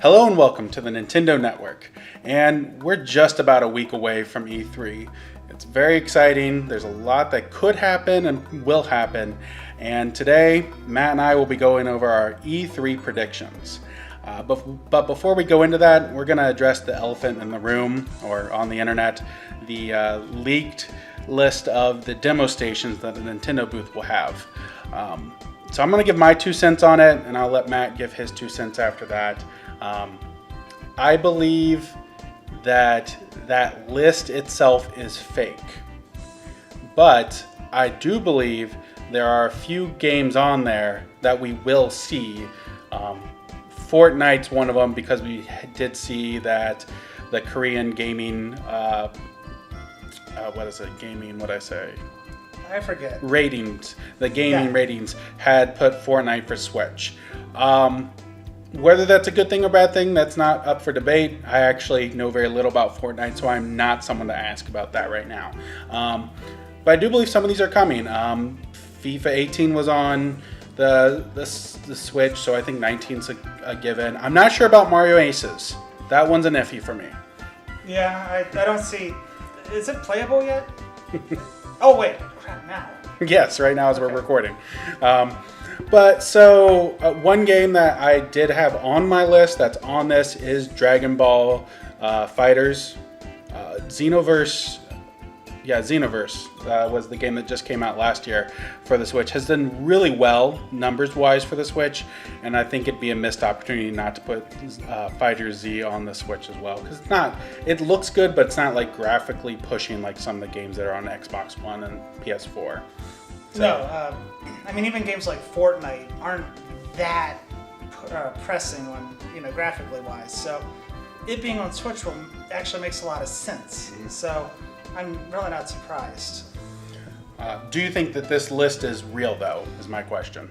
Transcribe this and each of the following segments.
Hello and welcome to the Nintendo Network. And we're just about a week away from E3. It's very exciting. There's a lot that could happen and will happen. And today, Matt and I will be going over our E3 predictions. But before we go into that, we're going to address the elephant in the room or on the internet, the leaked list of the demo stations that the Nintendo booth will have. So I'm going to give my 2 cents on it, and I'll let Matt give his 2 cents after that. I believe that list itself is fake, but I do believe there are a few games on there that we will see. Fortnite's one of them because we did see that the Korean gaming, I forget. Ratings, the gaming ratings had put Fortnite for Switch. Whether that's a good thing or bad thing, that's not up for debate. I actually know very little about Fortnite, so I'm not someone to ask about that right now. But I do believe some of these are coming. FIFA 18 was on the Switch, so I think 19's a given. I'm not sure about Mario Aces. That one's an iffy for me. Yeah, I don't see... Is it playable yet? Oh, wait. Crap, now. Yes, right now as we're recording. But so one game that I did have on my list that's on this is Dragon Ball Fighters. Xenoverse was the game that just came out last year for the Switch. Has done really well numbers-wise for the Switch, and I think it'd be a missed opportunity not to put Fighter Z on the Switch as well. Because it looks good, but it's not like graphically pushing like some of the games that are on Xbox One and PS4. So, no, even games like Fortnite aren't that pressing on, graphically wise. So it being on Switch actually makes a lot of sense. So I'm really not surprised. Do you think that this list is real, though, is my question?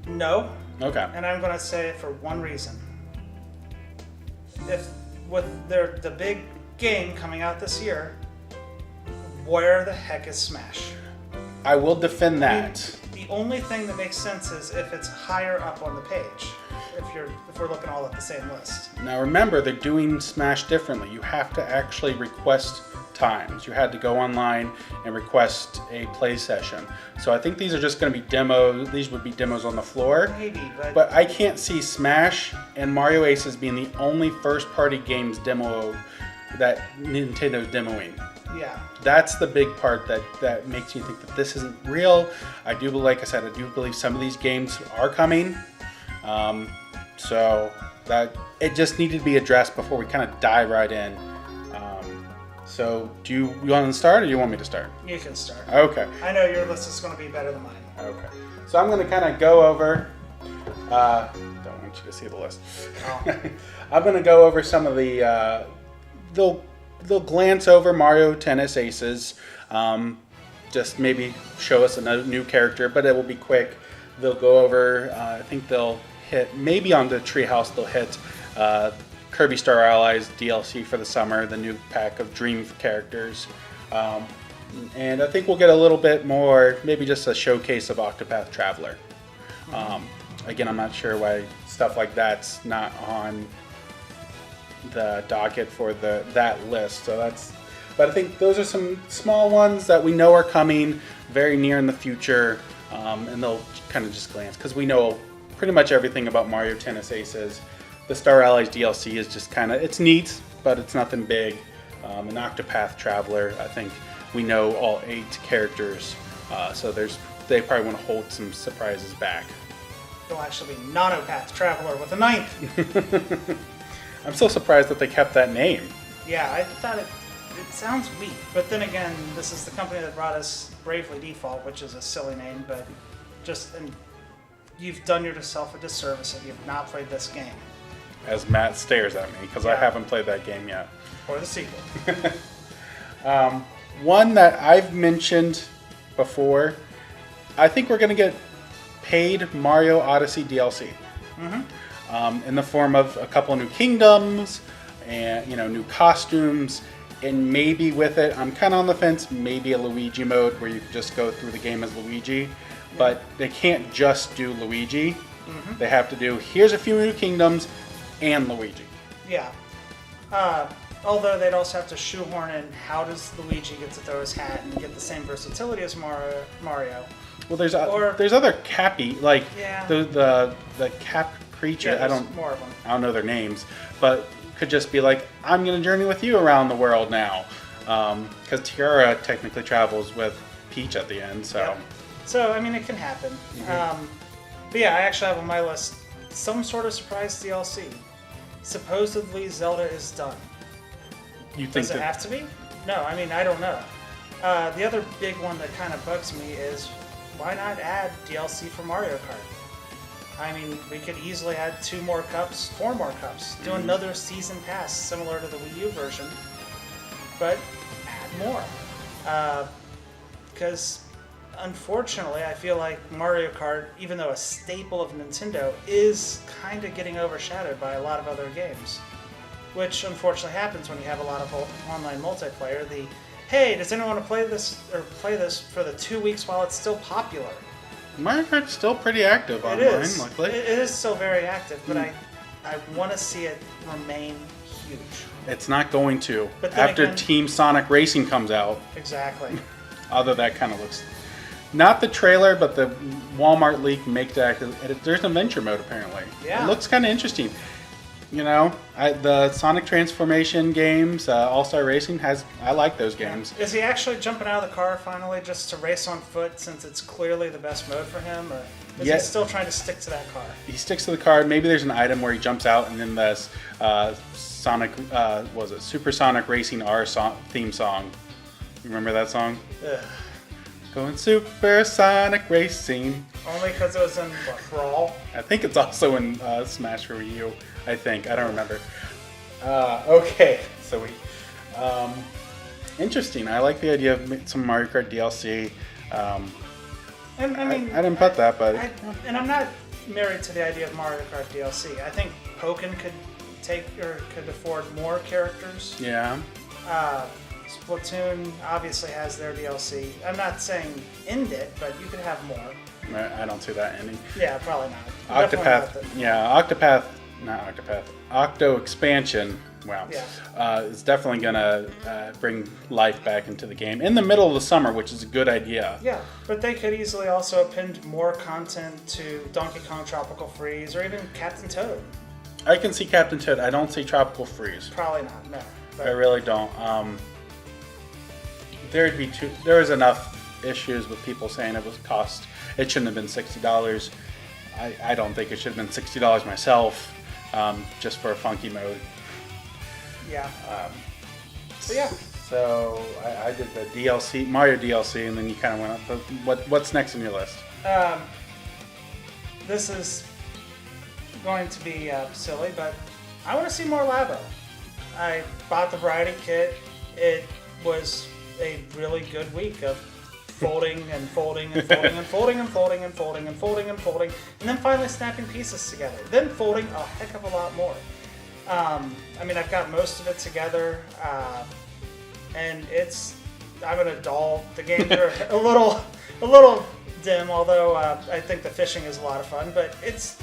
No. Okay. And I'm going to say it for one reason. If with the big game coming out this year, where the heck is Smash? I will defend that. The only thing that makes sense is if it's higher up on the page. If we're looking all at the same list. Now remember, they're doing Smash differently. You have to actually request times. You had to go online and request a play session. So I think these are just going to be demos. These would be demos on the floor. Maybe, but I can't see Smash and Mario Aces being the only first-party games demo that Nintendo's demoing. Yeah. That's the big part that makes me think that this isn't real. Like I said, I do believe some of these games are coming. So that it just needed to be addressed before we kind of dive right in. So do you want to start or do you want me to start? You can start. Okay. I know your list is going to be better than mine. Okay. So I'm going to kind of go over, don't want you to see the list. Oh. I'm going to go over some of the, they'll glance over Mario Tennis Aces, just maybe show us a new character, but it will be quick. They'll go over, I think they'll hit, maybe on the Treehouse they'll hit Kirby Star Allies DLC for the summer, the new pack of Dream characters. And I think we'll get a little bit more, maybe just a showcase of Octopath Traveler. Again, I'm not sure why stuff like that's not on the docket for that list. But I think those are some small ones that we know are coming very near in the future, and they'll kind of just glance because we know pretty much everything about Mario Tennis Aces. The Star Allies DLC is just kind of, it's neat, but it's nothing big. And Octopath Traveler, I think we know all 8 characters, so they probably want to hold some surprises back. It'll actually be Nonopath Traveler with a 9th. I'm so surprised that they kept that name. Yeah, I thought it sounds weak, but then again, this is the company that brought us Bravely Default, which is a silly name, but and you've done yourself a disservice if you've not played this game. As Matt stares at me, because I haven't played that game yet. Or the sequel. One that I've mentioned before, I think we're going to get paid Mario Odyssey DLC. In the form of a couple of new kingdoms and new costumes, and maybe with it, I'm kind of on the fence, maybe a Luigi mode where you can just go through the game as Luigi, but they can't just do Luigi. They have to do, here's a few new kingdoms, and Luigi. Yeah. Although they'd also have to shoehorn in how does Luigi get to throw his hat and get the same versatility as Mario. Well, there's other Cappy, like Yeah. the Cap creature. Yeah, I there's don't more of them. I don't know their names, but could just be like, I'm gonna journey with you around the world now, because Tiara technically travels with Peach at the end. So Yep. So I mean, it can happen. But yeah, I actually have on my list some sort of surprise DLC. Supposedly Zelda is done. you think Does it have to be? No, I mean, I don't know. The other big one that kind of bugs me is why not add DLC for Mario Kart? I mean, we could easily add 2 more cups, 4 more cups, do another season pass similar to the Wii U version, but add more. Because unfortunately, I feel like Mario Kart, even though a staple of Nintendo, is kind of getting overshadowed by a lot of other games. Which unfortunately happens when you have a lot of online multiplayer. Hey, does anyone want to play this for the 2 weeks while it's still popular? Mario Kart's still pretty active It online, is. luckily. It is still very active, but I want to see it remain huge. It's not going to. But then After again- Team Sonic Racing comes out, Exactly. although that kind of looks... Not the trailer, but the Walmart leak make that... There's an adventure mode, apparently. Yeah. It looks kind of interesting. You know, the Sonic Transformation games, All-Star Racing, I like those games. Is he actually jumping out of the car finally just to race on foot since it's clearly the best mode for him? Or is Yeah. he still trying to stick to that car? He sticks to the card. Maybe there's an item where he jumps out and then this Sonic, was it Super Sonic Racing R theme song. You remember that song? Ugh. Going Super Sonic Racing. Only because it was in, what, Brawl? I think it's also in Smash for Wii U. I think. I don't remember. Okay, so interesting. I like the idea of some Mario Kart DLC. And I mean, I didn't put that, but and I'm not married to the idea of Mario Kart DLC. I think Pokken could afford more characters. yeah. Splatoon obviously has their DLC. I'm not saying end it, but you could have more. I don't see that ending. Yeah, probably not. Definitely Octopath, not yeah, Octopath, not Octopath, Octo expansion. Wow, Yeah. is definitely gonna bring life back into the game in the middle of the summer, which is a good idea. Yeah, but they could easily also append more content to Donkey Kong Tropical Freeze or even Captain Toad. I can see Captain Toad. I don't see Tropical Freeze. Probably not. No. But I really don't. There was enough issues with people saying it shouldn't have been $60. I don't think it should have been $60 myself, just for a funky mode. yeah. But yeah. So I did the DLC, Mario DLC, and then you kind of went up. What's next on your list? This is going to be silly, but I want to see more Labo. I bought the variety kit. It was a really good week of folding and folding and folding and folding and folding and folding and folding and folding, and then finally snapping pieces together. Then folding a heck of a lot more. I mean, I've got most of it together, and I'm an adult. The games are a little dim, although I think the fishing is a lot of fun. But it's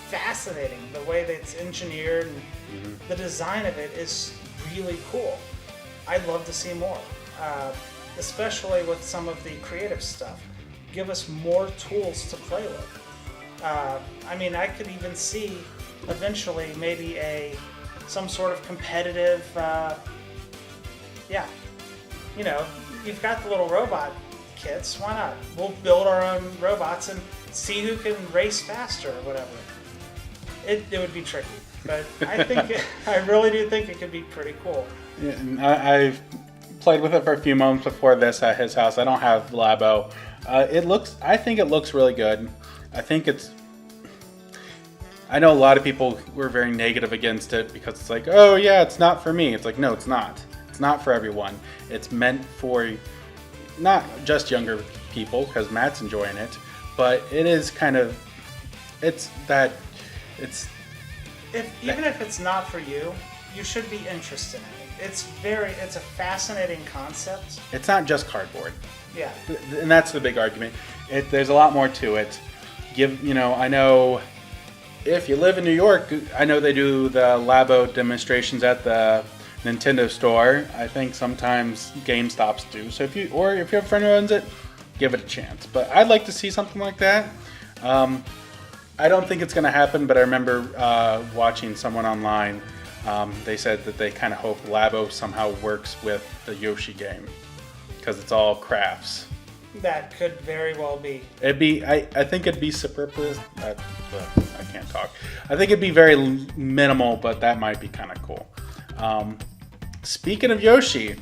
fascinating the way that it's engineered, and the design of it is really cool. I'd love to see more, especially with some of the creative stuff. Give us more tools to play with. I mean, I could even see eventually maybe some sort of competitive, you know, you've got the little robot kits, why not? We'll build our own robots and see who can race faster or whatever. It would be tricky, but I really do think it could be pretty cool. Yeah, and I've played with it for a few moments before this at his house. I don't have Labo. I think it looks really good. I know a lot of people were very negative against it because it's like, oh yeah, it's not for me. It's like, no, it's not. It's not for everyone. It's meant for not just younger people, because Matt's enjoying it, but it is kind of, Even if it's not for you, you should be interested in it. It's a fascinating concept. it's not just cardboard. Yeah. And that's the big argument. There's a lot more to it. I know if you live in New York, I know they do the Labo demonstrations at the Nintendo store. I think sometimes GameStops do. So if you have a friend who owns it, give it a chance. But I'd like to see something like that. I don't think it's going to happen, but I remember watching someone online. They said that they kind of hope Labo somehow works with the Yoshi game because it's all crafts. That could very well be. I think it'd be superfluous. I can't talk. I think it'd be very minimal, but that might be kind of cool. Speaking of Yoshi,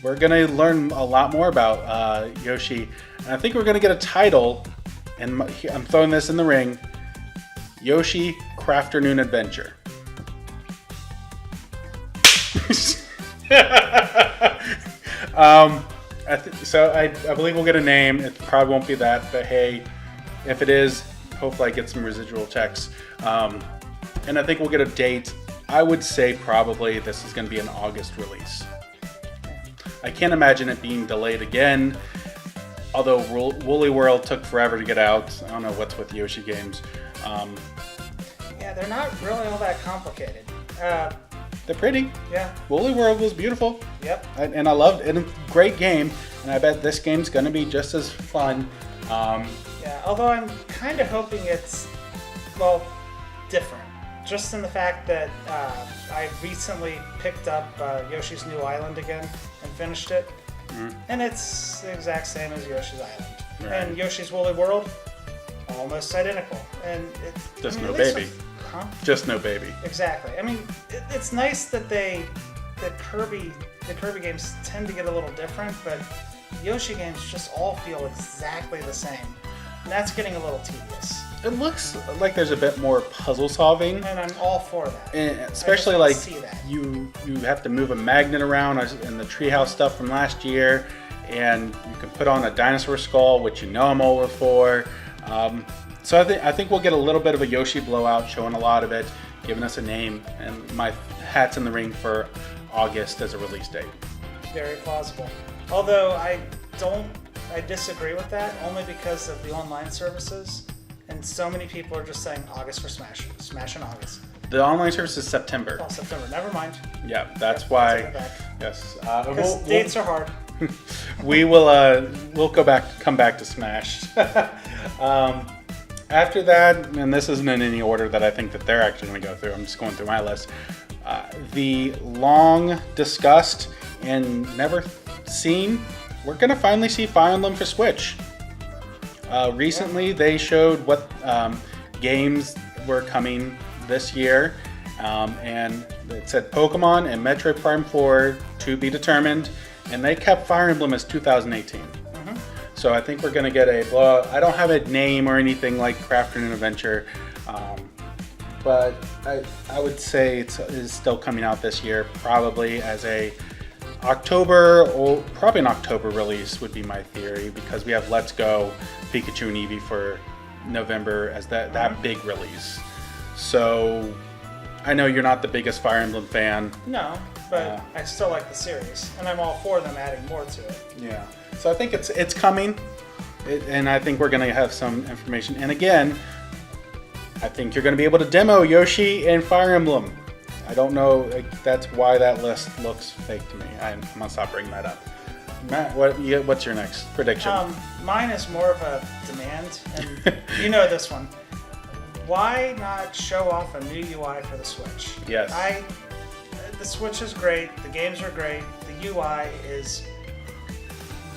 we're gonna learn a lot more about Yoshi, and I think we're gonna get a title. And I'm throwing this in the ring: Yoshi Crafternoon Adventure. I believe we'll get a name. It probably won't be that, but hey, if it is, hopefully I get some residual checks. And I think we'll get a date. I would say probably this is going to be an August release. I can't imagine it being delayed again. Although Woolly World took forever to get out. I don't know what's with Yoshi games. Yeah, they're not really all that complicated. They're pretty. Yeah. Woolly World was beautiful. Yep. And I loved it. It's a great game. And I bet this game's going to be just as fun. Yeah, although I'm kind of hoping it's, well, different. Just in the fact that I recently picked up Yoshi's New Island again and finished it. Mm-hmm. And it's the exact same as Yoshi's Island. Right. And Yoshi's Woolly World, almost identical. And just no baby. Just no baby. Exactly. I mean, it's nice that the Kirby games tend to get a little different, but Yoshi games just all feel exactly the same. And that's getting a little tedious. It looks like there's a bit more puzzle solving. And I'm all for that. And especially like you have to move a magnet around in the treehouse stuff from last year, and you can put on a dinosaur skull, which I'm over for. So I think we'll get a little bit of a Yoshi blowout, showing a lot of it, giving us a name, and my hat's in the ring for August as a release date. Very plausible. Although I disagree with that, only because of the online services, and so many people are just saying August for Smash in August. The online service is September. Oh, September. Never mind. Yeah, that's why. Yes. Because dates are hard. We'll come back to Smash. After that, and this isn't in any order that I think that they're actually going to go through. I'm just going through my list. The long discussed and never seen, we're going to finally see Fire Emblem for Switch. Recently, they showed what games were coming this year, and it said Pokemon and Metroid Prime 4 to be determined, and they kept Fire Emblem as 2018. So I think we're going to get a blowout. I don't have a name or anything like Crafternoon Adventure, but I would say it is still coming out this year, probably as a October, or probably an October release would be my theory, because we have Let's Go, Pikachu and Eevee for November as that big release. So I know you're not the biggest Fire Emblem fan. No, but I still like the series, and I'm all for them adding more to it. Yeah. So I think it's coming, and I think we're going to have some information. And again, I think you're going to be able to demo Yoshi and Fire Emblem. I don't know, that's why that list looks fake to me. I'm going to stop bringing that up. Matt, what's your next prediction? Mine is more of a demand, and you know this one. Why not show off a new UI for the Switch? Yes. The Switch is great, the games are great, the UI is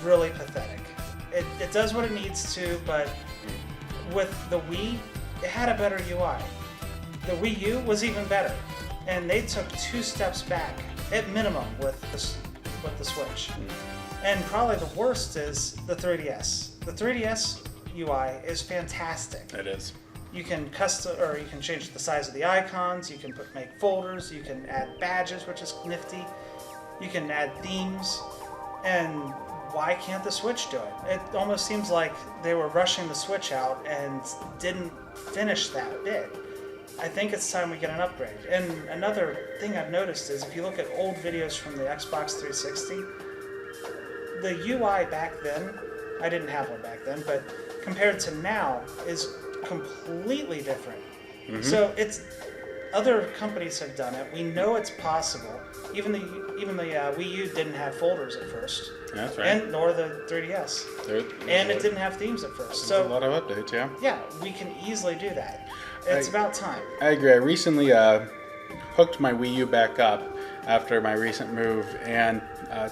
really pathetic. It does what it needs to, but with the Wii, it had a better UI. The Wii U was even better, and they took 2 steps back at minimum with the Switch. And probably the worst is the 3DS. The 3DS UI is fantastic. It is. You can change the size of the icons. You can make folders. You can add badges, which is nifty. You can add themes, and why can't the Switch do it? It almost seems like they were rushing the Switch out and didn't finish that bit. I think it's time we get an upgrade. And another thing I've noticed is if you look at old videos from the Xbox 360, the UI back then, I didn't have one back then, but compared to now, is completely different. So it's other companies have done it. We know it's possible. Even the Wii U didn't have folders at first. That's right. And nor the 3DS. And it didn't have themes at first. There's a So lot of updates, yeah. yeah, we can easily do that. It's about time. I agree. I recently hooked my Wii U back up after my recent move and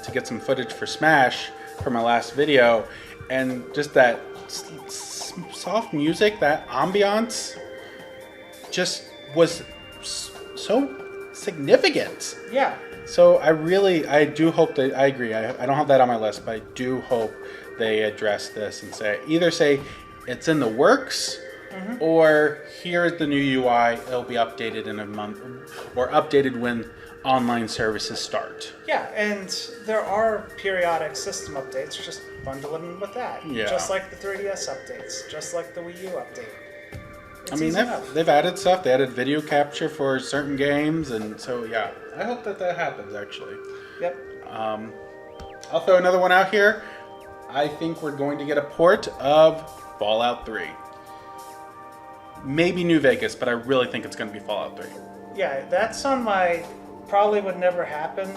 to get some footage for Smash for my last video, and just that soft music, that ambiance, just was so significant. Yeah. So I do hope that, I agree, I don't have that on my list, but I do hope they address this and either say it's in the works, or here's the new UI, it'll be updated in a month, or updated when online services start. Yeah, and there are periodic system updates, just bundle them with that. Yeah. Just like the 3DS updates, just like the Wii U update. It's I mean, easy enough. they've added stuff. They added video capture for certain games, and so yeah, I hope that happens actually. Yep. I'll throw another one out here. I think we're going to get a port of Fallout 3. Maybe New Vegas, but I really think it's going to be Fallout 3. Yeah, that's on my probably would never happen,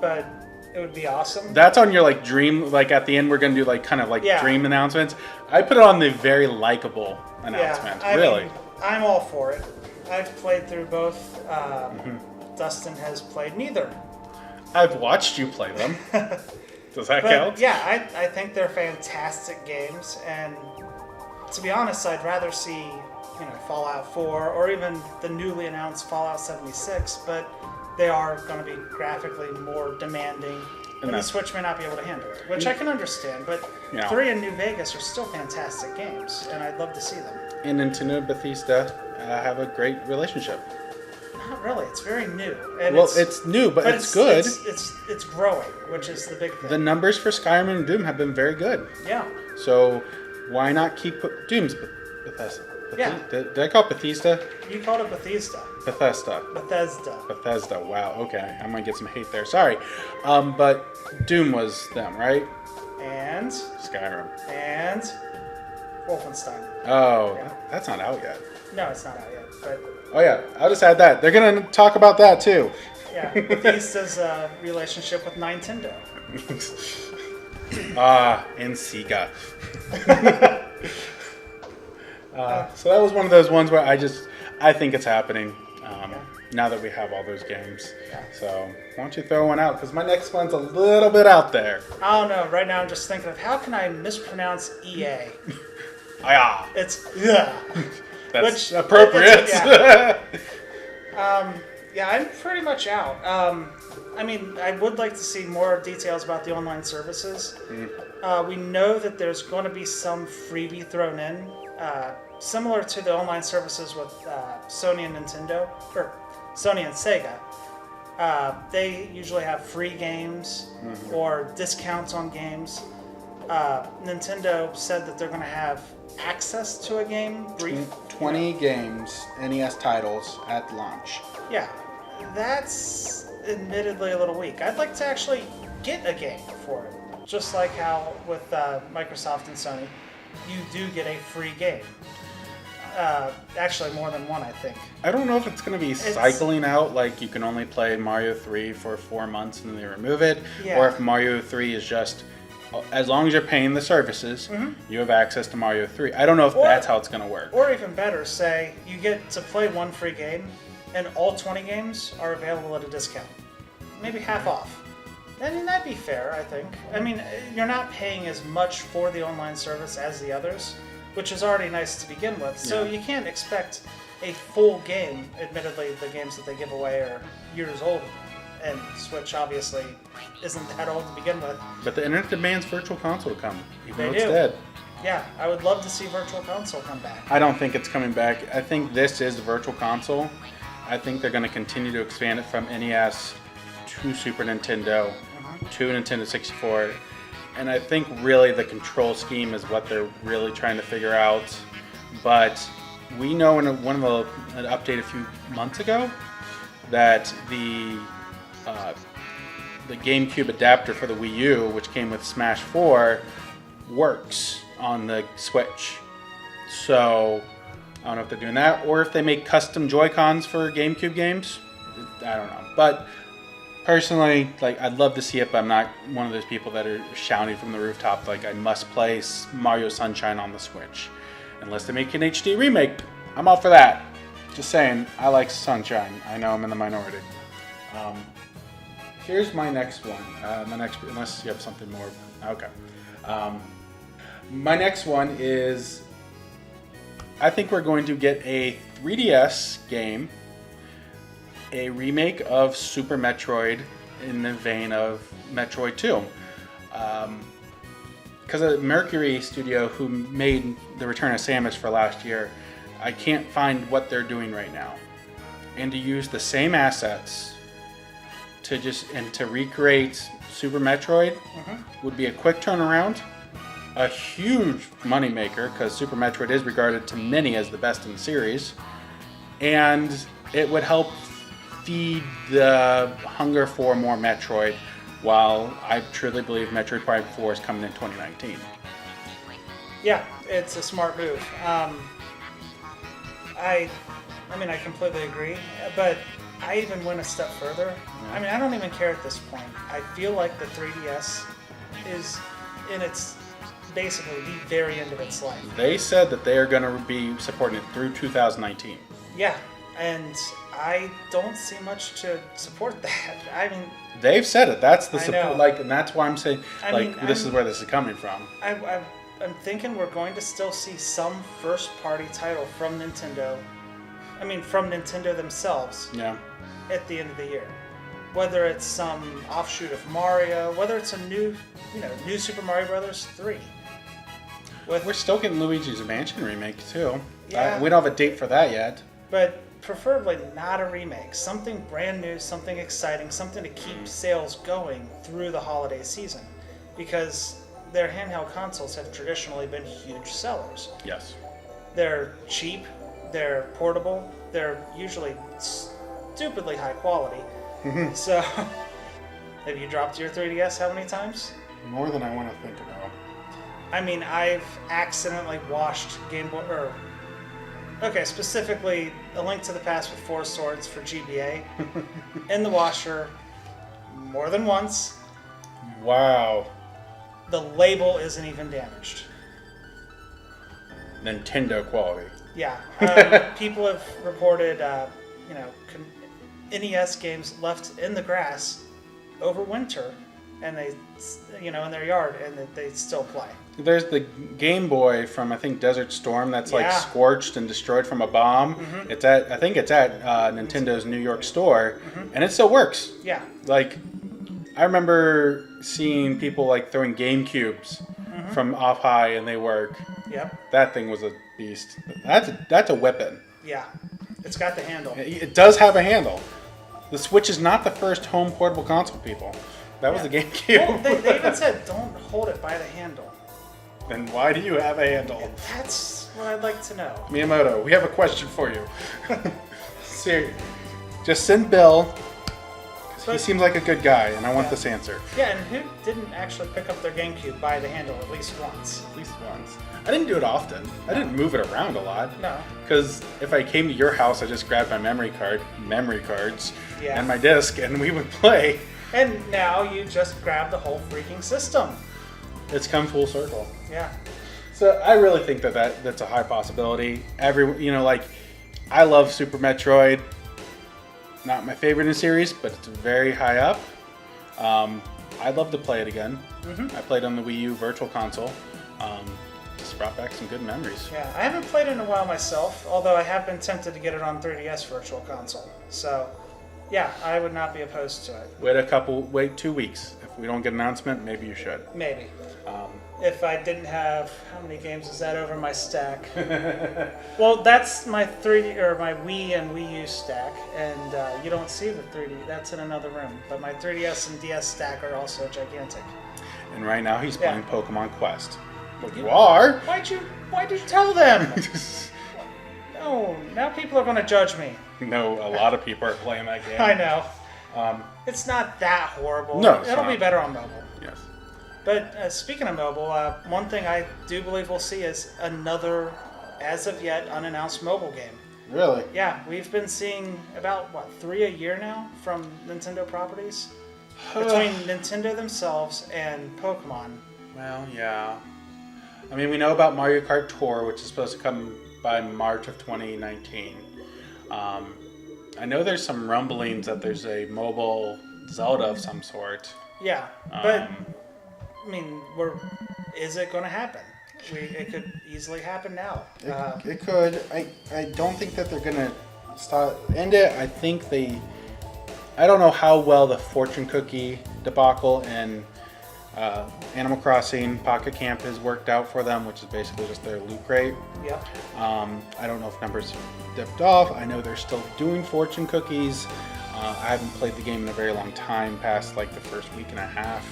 but it would be awesome. That's on your like dream, like at the end we're going to do like kind of like dream announcements. I put it on the very likable announcement. Yeah, Really. I mean, I'm all for it. I've played through both. Dustin has played neither. I've watched you play them. Does that But count? yeah, I think they're fantastic games, and to be honest, I'd rather see Fallout 4 or even the newly announced Fallout 76, but they are going to be graphically more demanding, and the Switch may not be able to handle it, which I can understand. But 3 and New Vegas are still fantastic games, and I'd love to see them. And Nintendo and Bethesda have a great relationship. Not really. It's very new. And Well, it's new, but it's good. It's growing, which is the big thing. The numbers for Skyrim and Doom have been very good. Yeah. So why not keep Doom's Bethesda? Yeah. Did I call it Bethesda? You called it Bethesda. Bethesda. Bethesda. Wow. Okay, I might get some hate there. Sorry. But Doom was them, right? And Skyrim. And Wolfenstein. Oh, Yeah. that's not out yet. No, it's not out yet, but Oh yeah, I'll just add that. They're gonna talk about that too. yeah, Bethesda's relationship with Nintendo. And Sega. So that was one of those ones where I think it's happening now that we have all those games. Yeah. So why don't you throw one out? Because my next one's a little bit out there. I don't know. Right now, I'm just thinking of how can I mispronounce EA? Yeah. It's yeah. That's appropriate. Yeah, I'm pretty much out. I mean, I would like to see more details about the online services. We know that there's going to be some freebie thrown in, similar to the online services with Sony and Nintendo, or Sony and Sega. They usually have free games or discounts on games. Nintendo said that they're going to have access to a game, brief. 20 games, NES titles at launch. Yeah, that's admittedly a little weak. I'd like to actually get a game for it. Just like how with Microsoft and Sony, you do get a free game. Actually, more than one, I think. I don't know if it's going to be cycling out, like you can only play Mario 3 for 4 months and then they remove it, or if Mario 3 is just, as long as you're paying the services, you have access to Mario 3. I don't know if that's how it's going to work. Or even better, say you get to play one free game, and all 20 games are available at a discount. Maybe half off. I mean, that'd be fair, I think. I mean, you're not paying as much for the online service as the others, which is already nice to begin with. So you can't expect a full game. Admittedly, the games that they give away are years old, and Switch obviously isn't that old to begin with. But the internet demands Virtual Console to come, even though They it's do. dead. Yeah, I would love to see Virtual Console come back. I don't think it's coming back. I think this is the Virtual Console. I think they're going to continue to expand it from NES to Super Nintendo to Nintendo 64. And I think really the control scheme is what they're really trying to figure out. But we know in an update a few months ago that the GameCube adapter for the Wii U, which came with Smash 4, works on the Switch. So I don't know if they're doing that, or if they make custom Joy-Cons for GameCube games. I don't know. But personally, like, I'd love to see it, but I'm not one of those people that are shouting from the rooftop like I must play Mario Sunshine on the Switch. Unless they make an HD remake, I'm all for that. Just saying, I like Sunshine. I know I'm in the minority. Here's my next one. Unless you have something more. Okay. My next one is, I think we're going to get a 3DS game, a remake of Super Metroid in the vein of Metroid 2. Because Mercury Studio, who made The Return of Samus for last year, I can't find what they're doing right now. And to use the same assets to recreate Super Metroid would be a quick turnaround, a huge moneymaker, because Super Metroid is regarded to many as the best in the series, and it would help feed the hunger for more Metroid, while I truly believe Metroid Prime 4 is coming in 2019. Yeah, it's a smart move. I completely agree, but I even went a step further. I mean, I don't even care at this point. I feel like the 3DS is in its basically the very end of its life. They said that they are going to be supporting it through 2019. Yeah, and I don't see much to support that. I mean, they've said it. That's the I support. know. And that's why I'm saying, this is where this is coming from. I'm thinking we're going to still see some first-party title from Nintendo. I mean, from Nintendo themselves. Yeah. At the end of the year, whether it's some offshoot of Mario, whether it's a new Super Mario Brothers 3. We're still getting Luigi's Mansion remake too. Yeah. We don't have a date for that yet. But preferably not a remake. Something brand new, something exciting, something to keep sales going through the holiday season. Because their handheld consoles have traditionally been huge sellers. Yes. They're cheap, they're portable, they're usually stupidly high quality. So, have you dropped your 3DS how many times? More than I want to think about. I mean, I've accidentally washed Game Boy, specifically A Link to the Past with 4 Swords for GBA in the washer more than once. Wow. The label isn't even damaged. Nintendo quality. Yeah. People have reported, NES games left in the grass over winter, and they, in their yard, and they still play. There's the Game Boy from, I think, Desert Storm that's like Yeah. scorched and destroyed from a bomb. I think it's at Nintendo's New York store, and it still works. Yeah. Like, I remember seeing people like throwing GameCubes from off high, and they work. Yep. That thing was a beast. That's a weapon. Yeah. It's got the handle. It does have a handle. The Switch is not the first home portable console, people. That was the GameCube. Well, they even said don't hold it by the handle. Then why do you have a handle? That's what I'd like to know. Miyamoto, we have a question for you. Seriously. Just send Bill. 'Cause he seems like a good guy, and I want this answer. Yeah, and who didn't actually pick up their GameCube by the handle at least once? At least once. I didn't do it often. I didn't move it around a lot. No. Because if I came to your house, I just grabbed my memory cards, Yeah. and my disc, and we would play. And now you just grab the whole freaking system. It's come full circle. Yeah. So I really think that's a high possibility. I love Super Metroid. Not my favorite in the series, but it's very high up. I'd love to play it again. I played on the Wii U Virtual Console. Just brought back some good memories. Yeah, I haven't played it in a while myself, although I have been tempted to get it on 3DS Virtual Console. So, yeah, I would not be opposed to it. Wait 2 weeks. If we don't get an announcement, maybe you should. Maybe. If I didn't have, how many games is that over my stack? Well, that's my my Wii and Wii U stack, and you don't see the 3D. That's in another room. But my 3DS and DS stack are also gigantic. And right now he's playing Yeah. Pokemon Quest. Well, you are. Why'd you tell them? No, now people are going to judge me. No, a lot of people are playing that game. I know. It's not that horrible. No, it's It'll not. be better on mobile. Yes. But speaking of mobile, one thing I do believe we'll see is another as of yet, unannounced mobile game. Really? Yeah, we've been seeing about, 3 a year now from Nintendo properties? Between Nintendo themselves and Pokemon. Well, yeah. I mean, we know about Mario Kart Tour, which is supposed to come by March of 2019. I know there's some rumblings that there's a mobile Zelda of some sort. Yeah, but, I mean, is it going to happen? It could easily happen now. It could. I don't think that they're going to end it. I don't know how well the fortune cookie debacle and Animal Crossing Pocket Camp has worked out for them, which is basically just their loot crate. Yep. I don't know if numbers have dipped off. I know they're still doing fortune cookies. I haven't played the game in a very long time, past like the first week and a half.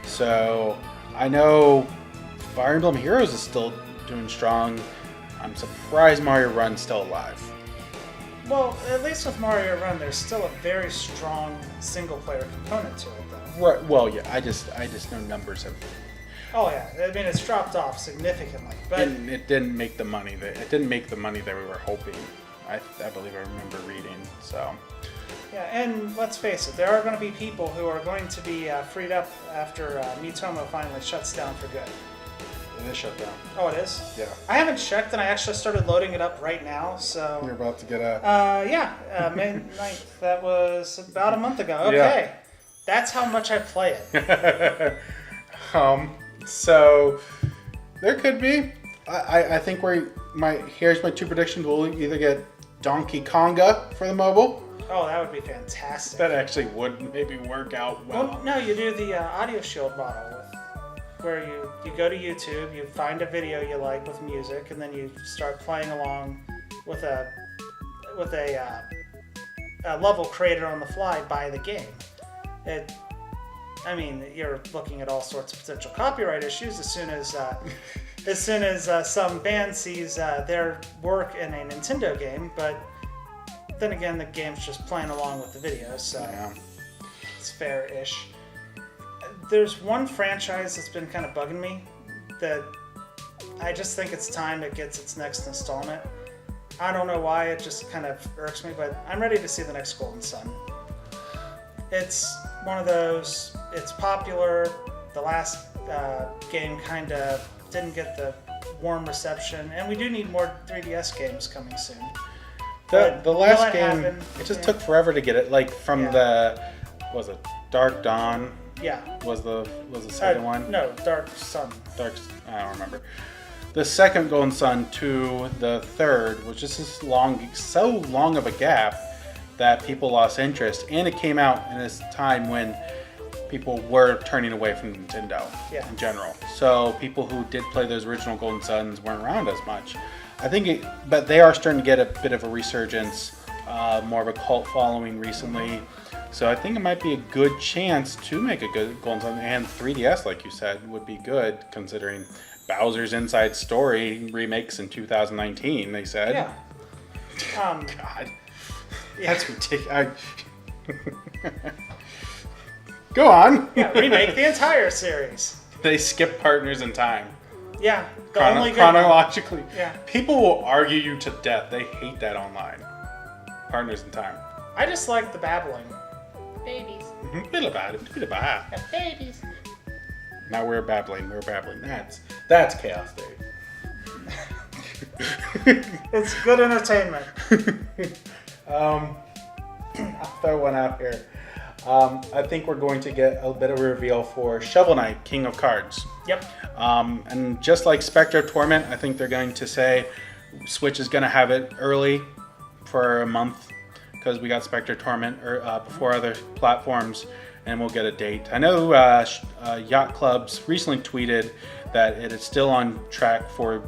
So I know Fire Emblem Heroes is still doing strong. I'm surprised Mario Run's still alive. Well, at least with Mario Run, there's still a very strong single-player component to it, though. Right. Well, yeah. I just know numbers have. Oh yeah, I mean it's dropped off significantly, but It didn't make the money that we were hoping. I believe I remember reading. So. yeah. And let's face it, there are going to be people who are going to be freed up after Miitomo finally shuts down for good. It is shut down. Oh, it is? Yeah. I haven't checked, and I actually started loading it up right now. So. You're about to get a. May 9th. That was about a month ago. Okay. Yeah. That's how much I play it. So there could be. I think here's my two predictions. We'll either get Donkey Konga for the mobile. Oh, that would be fantastic. That actually would maybe work out well. Well, no, you do the Audio Shield model where you go to YouTube, you find a video you like with music, and then you start playing along with a level created on the fly by the game. You're looking at all sorts of potential copyright issues as soon as some band sees their work in a Nintendo game, but then again, the game's just playing along with the video, so Yeah. it's fair-ish. There's one franchise that's been kind of bugging me that I just think it's time it gets its next installment. I don't know why, it just kind of irks me, but I'm ready to see the next Golden Sun. It's one of those, it's popular, the last game kind of didn't get the warm reception, and we do need more 3DS games coming soon. The last will it game, happen? it just Yeah. took forever to get it. Like from was it Dark Dawn? Yeah. Was the second one? No, Dark Sun. I don't remember. The second Golden Sun to the third was just so long of a gap that people lost interest, and it came out in this time when people were turning away from Nintendo in general. So people who did play those original Golden Suns weren't around as much. But they are starting to get a bit of a resurgence, more of a cult following recently. So I think it might be a good chance to make a good Golden Sun, and 3DS, like you said, would be good considering Bowser's Inside Story remakes in 2019. They said. Yeah. God, that's ridiculous. Go on. Yeah, remake the entire series. They skip Partners in Time. Yeah, the only good one. Chronologically. Yeah. People will argue you to death. They hate that online. Partners in Time. I just like the babbling. Babies. Bit about it. Bit about it. The babies. Now we're babbling. That's Chaos Day. It's good entertainment. I'll throw one out here. I think we're going to get a bit of a reveal for Shovel Knight, King of Cards. Yep. And just like Spectre of Torment, I think they're going to say Switch is going to have it early for a month because we got Spectre of Torment before other platforms, and we'll get a date. I know Yacht Clubs recently tweeted that it is still on track for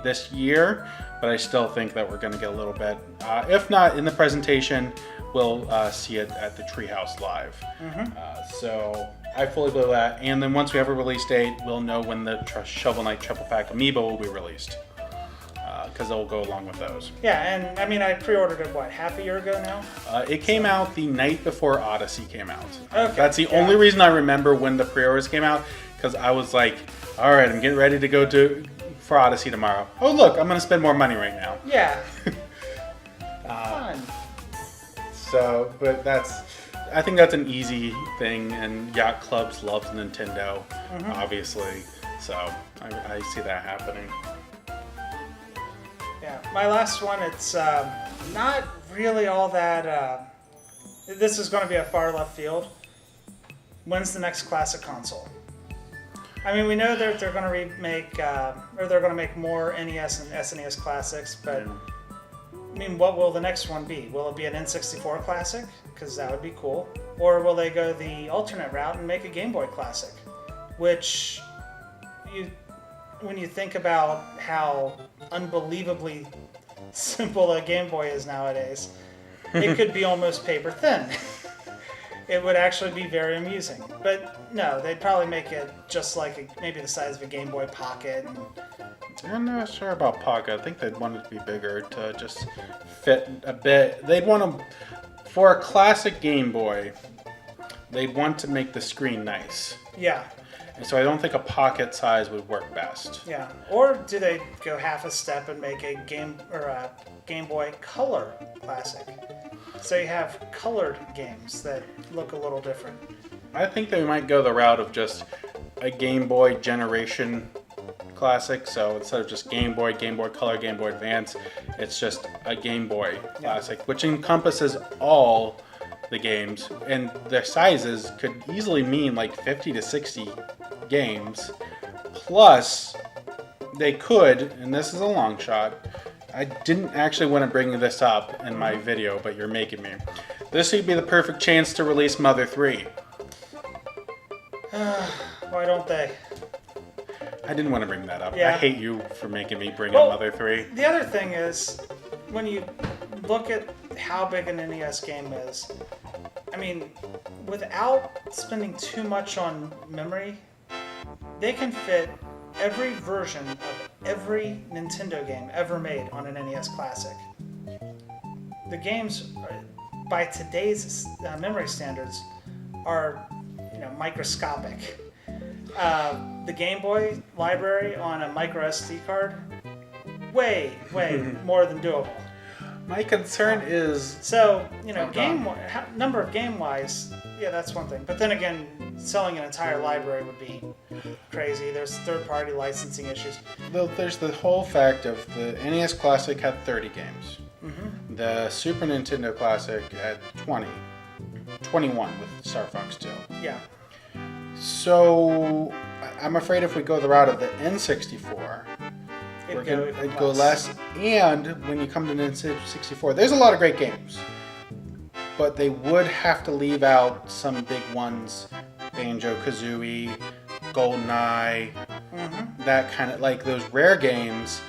this year, but I still think that we're going to get a little bit. If not in the presentation, we'll see it at the Treehouse Live. So I fully believe that. And then once we have a release date, we'll know when the Shovel Knight Triple Pack Amiibo will be released. Because they'll go along with those. Yeah, and I mean, I pre-ordered it, half a year ago now? It came out the night before Odyssey came out. Okay. That's the only reason I remember when the pre-orders came out, because I was like, all right, I'm getting ready to go for Odyssey tomorrow. Oh look, I'm gonna spend more money right now. Yeah. Fun. So, but I think that's an easy thing, and Yacht Clubs loves Nintendo, obviously. So I see that happening. Yeah, my last one, it's not really all that... this is going to be a far left field. When's the next classic console? I mean, we know that they're going to remake, or they're going to make more NES and SNES classics, but I mean, what will the next one be? Will it be an N64 classic? Because that would be cool. Or will they go the alternate route and make a Game Boy classic? Which, when you think about how unbelievably simple a Game Boy is nowadays, it could be almost paper thin. It would actually be very amusing. But no, they'd probably make it just like maybe the size of a Game Boy Pocket. And I'm not sure about Pocket. I think they'd want it to be bigger to just fit a bit. They'd want to, for a classic Game Boy, they'd want to make the screen nice. yeah, And so I don't think a pocket size would work best. yeah. Or do they go half a step and make a Game Boy Color classic? So you have colored games that look a little different. I think they might go the route of just a Game Boy generation classic. So instead of just Game Boy Color, Game Boy Advance, it's just a Game Boy classic, which encompasses all the games, and their sizes could easily mean like 50 to 60 games. Plus, they could, and this is a long shot, I didn't actually want to bring this up in my video, but you're making me. This would be the perfect chance to release Mother 3. Why don't they? I didn't want to bring that up. Yeah. I hate you for making me bring up Mother 3. The other thing is, when you look at how big an NES game is, I mean, without spending too much on memory, they can fit every version of every Nintendo game ever made on an NES Classic. The games, by today's memory standards, are microscopic. The Game Boy library on a micro SD card, way more than doable. My concern is... So, number of game-wise, yeah, that's one thing. But then again, selling an entire library would be crazy. There's third-party licensing issues. There's the whole fact of the NES Classic had 30 games. Mm-hmm. The Super Nintendo Classic had 21 with Star Fox 2. Yeah. So, I'm afraid if we go the route of the N64, it'd go less. And when you come to N64, there's a lot of great games. But they would have to leave out some big ones. Banjo-Kazooie, GoldenEye, that kind of, like those rare games.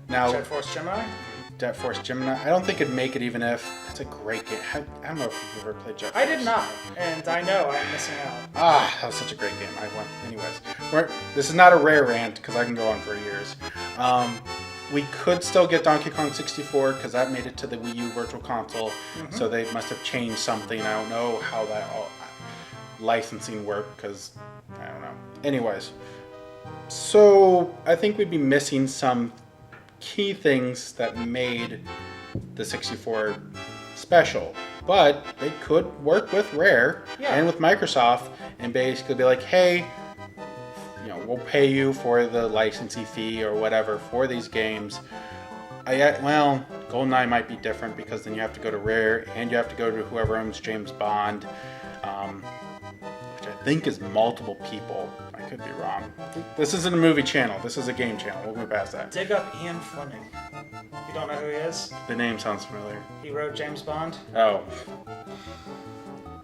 Now, Jet Force Gemini? Jet Force Gemini. I don't think it'd make it even if it's a great game. I don't know if you've ever played Jet Force. I did not, and I know I'm missing out. That was such a great game. Anyways, this is not a rare rant because I can go on for years. We could still get Donkey Kong 64 because that made it to the Wii U Virtual Console, so they must have changed something. I don't know how that all licensing worked because I don't know. Anyways, so I think we'd be missing some key things that made the 64 special, but they could work with Rare and with Microsoft and basically be like, hey, we'll pay you for the licensing fee or whatever for these games. GoldenEye might be different because then you have to go to Rare and you have to go to whoever owns James Bond, which I think is multiple people. I could be wrong. This isn't a movie channel. This is a game channel. We'll move past that. Dig up Ian Fleming. You don't know who he is? The name sounds familiar. He wrote James Bond. Oh.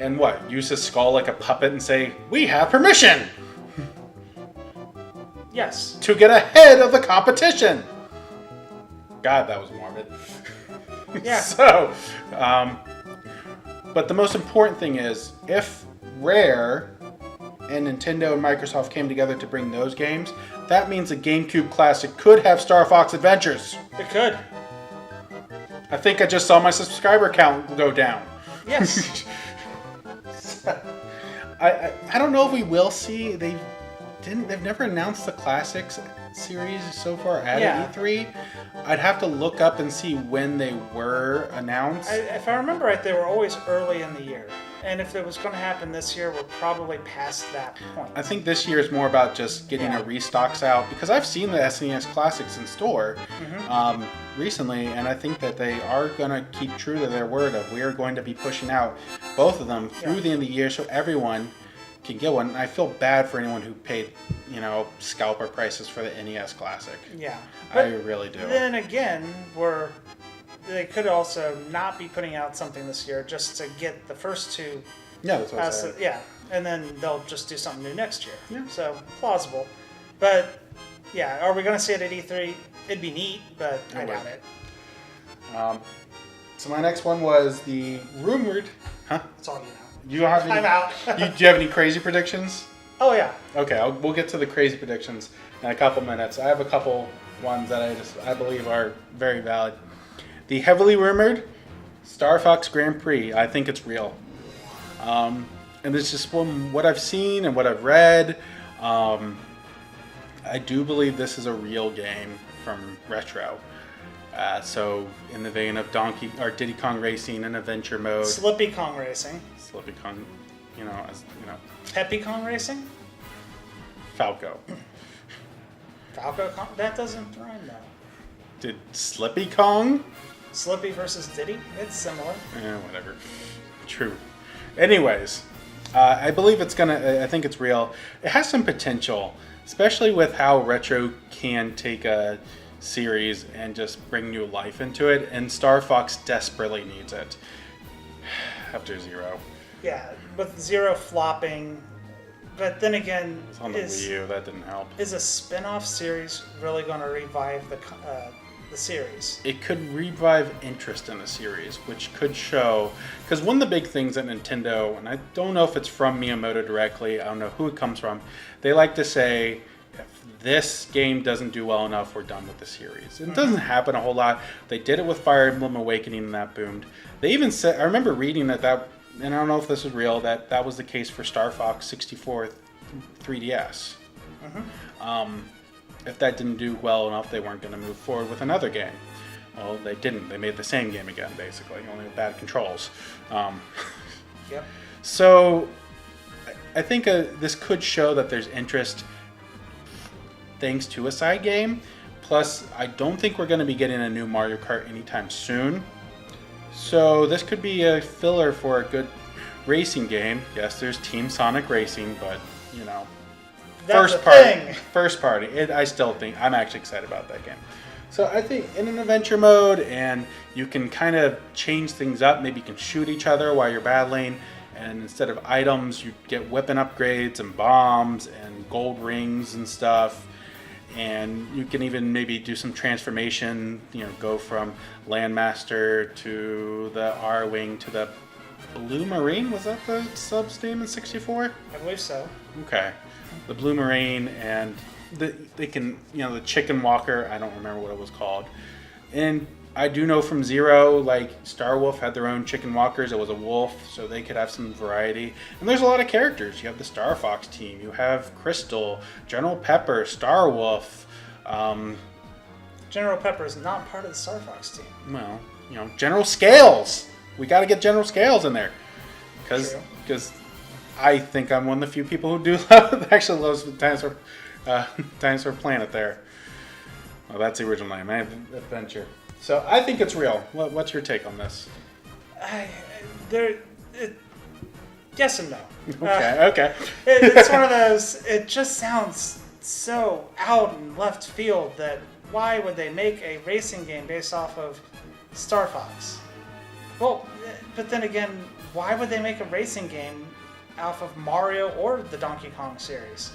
And what? Use his skull like a puppet and say, "We have permission!" Yes. To get ahead of the competition. God, that was morbid. Yeah. So, but the most important thing is, if Rare and Nintendo and Microsoft came together to bring those games, that means a GameCube Classic could have Star Fox Adventures. It could. I think I just saw my subscriber count go down. Yes. I don't know if we will see. They they've never announced the Classics series so far at Yeah. E3. I'd have to look up and see when they were announced. If I remember right, they were always early in the year. And if it was going to happen this year, we're probably past that point. I think this year is more about just getting Yeah. a restocks out, because I've seen the SNES Classics in store recently, and I think that they are going to keep true to their word of we are going to be pushing out both of them through Yeah. the end of the year so everyone can get one. And I feel bad for anyone who paid, scalper prices for the NES Classic. Yeah. I really do. Then again, they could also not be putting out something this year just to get the first two. Yeah, that's what I'm saying. Yeah, and then they'll just do something new next year. Yeah. So plausible, but yeah, are we going to see it at E3? It'd be neat, but I It would. doubt it. So my next one was the rumored. Huh? That's all you know. You have any? I'm out. Do you have any crazy predictions? Oh yeah. Okay, we'll get to the crazy predictions in a couple minutes. I have a couple ones that I believe are very valid. The heavily rumored Star Fox Grand Prix. I think it's real. And it's just from what I've seen and what I've read. I do believe this is a real game from Retro. So in the vein of Diddy Kong Racing and Adventure Mode, Slippy Kong Racing. Slippy Kong, Peppy Kong Racing. Falco. Falco Kong. That doesn't rhyme though. Did Slippy Kong? Slippy versus Diddy. It's similar. Whatever. True. Anyways, I believe I think it's real. It has some potential, especially with how Retro can take a series and just bring new life into it, and Star Fox desperately needs it. After Zero. Yeah, with Zero flopping. But then again, It's on the Wii U, that didn't help. is a spin-off series really going to revive the series? It could revive interest in the series, which could show, because one of the big things at Nintendo, and I don't know if it's from Miyamoto directly, I don't know who it comes from, they like to say, if this game doesn't do well enough, we're done with the series. It doesn't happen a whole lot. They did it with Fire Emblem Awakening, and that boomed. They even said, I remember reading that, and I don't know if this is real, that was the case for Star Fox 64 3DS. If that didn't do well enough, they weren't going to move forward with another game. Well, they didn't. They made the same game again, basically, only with bad controls. Yep. So, I think this could show that there's interest thanks to a side game. Plus, I don't think we're going to be getting a new Mario Kart anytime soon. So, this could be a filler for a good racing game. Yes, there's Team Sonic Racing, but, That's first a party. thing. First party. I still think I'm actually excited about that game. So I think in an adventure mode, and you can kind of change things up. Maybe you can shoot each other while you're battling, and instead of items, you get weapon upgrades and bombs and gold rings and stuff. And you can even maybe do some transformation. Go from Landmaster to the R-Wing to the Blue Marine. Was that the sub's name in 64? I believe so. Okay. The Blue Marine, and they can, the Chicken Walker, I don't remember what it was called. And I do know from Zero, like, Star Wolf had their own Chicken Walkers. It was a wolf, so they could have some variety. And there's a lot of characters. You have the Star Fox team. You have Crystal, General Pepper, Star Wolf. General Pepper is not part of the Star Fox team. Well, General Scales. We got to get General Scales in there. True. Because I think I'm one of the few people who do actually loves Dinosaur Planet there. Well, that's the original name, Adventure. So I think it's real. What's your take on this? Yes and no. Okay. It's one of those. It just sounds so out in left field that why would they make a racing game based off of Star Fox? Well, but then again, why would they make a racing game off of Mario or the Donkey Kong series?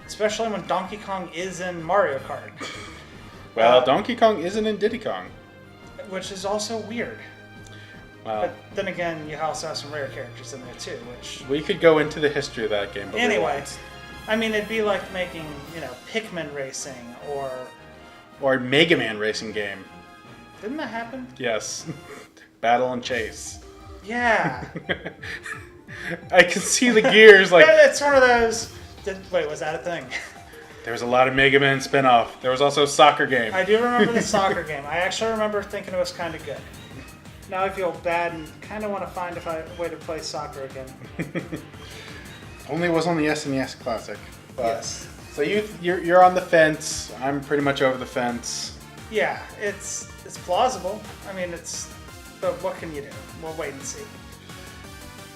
Especially when Donkey Kong is in Mario Kart. Well, Donkey Kong isn't in Diddy Kong. Which is also weird. Well, But then again, you also have some rare characters in there too, which... we could go into the history of that game. But Anyway, I mean, it'd be like making, Pikmin Racing or Mega Man racing game. Didn't that happen? Yes. Battle and Chase. Yeah. I can see the gears like... It's one of those... Wait, was that a thing? There was a lot of Mega Man spin-off. There was also a soccer game. I do remember the soccer game. I actually remember thinking it was kind of good. Now I feel bad and kind of want to find a way to play soccer again. Only was on the SNES Classic. But, Yes. So you're on the fence. I'm pretty much over the fence. Yeah, it's plausible. I mean, but what can you do? We'll wait and see.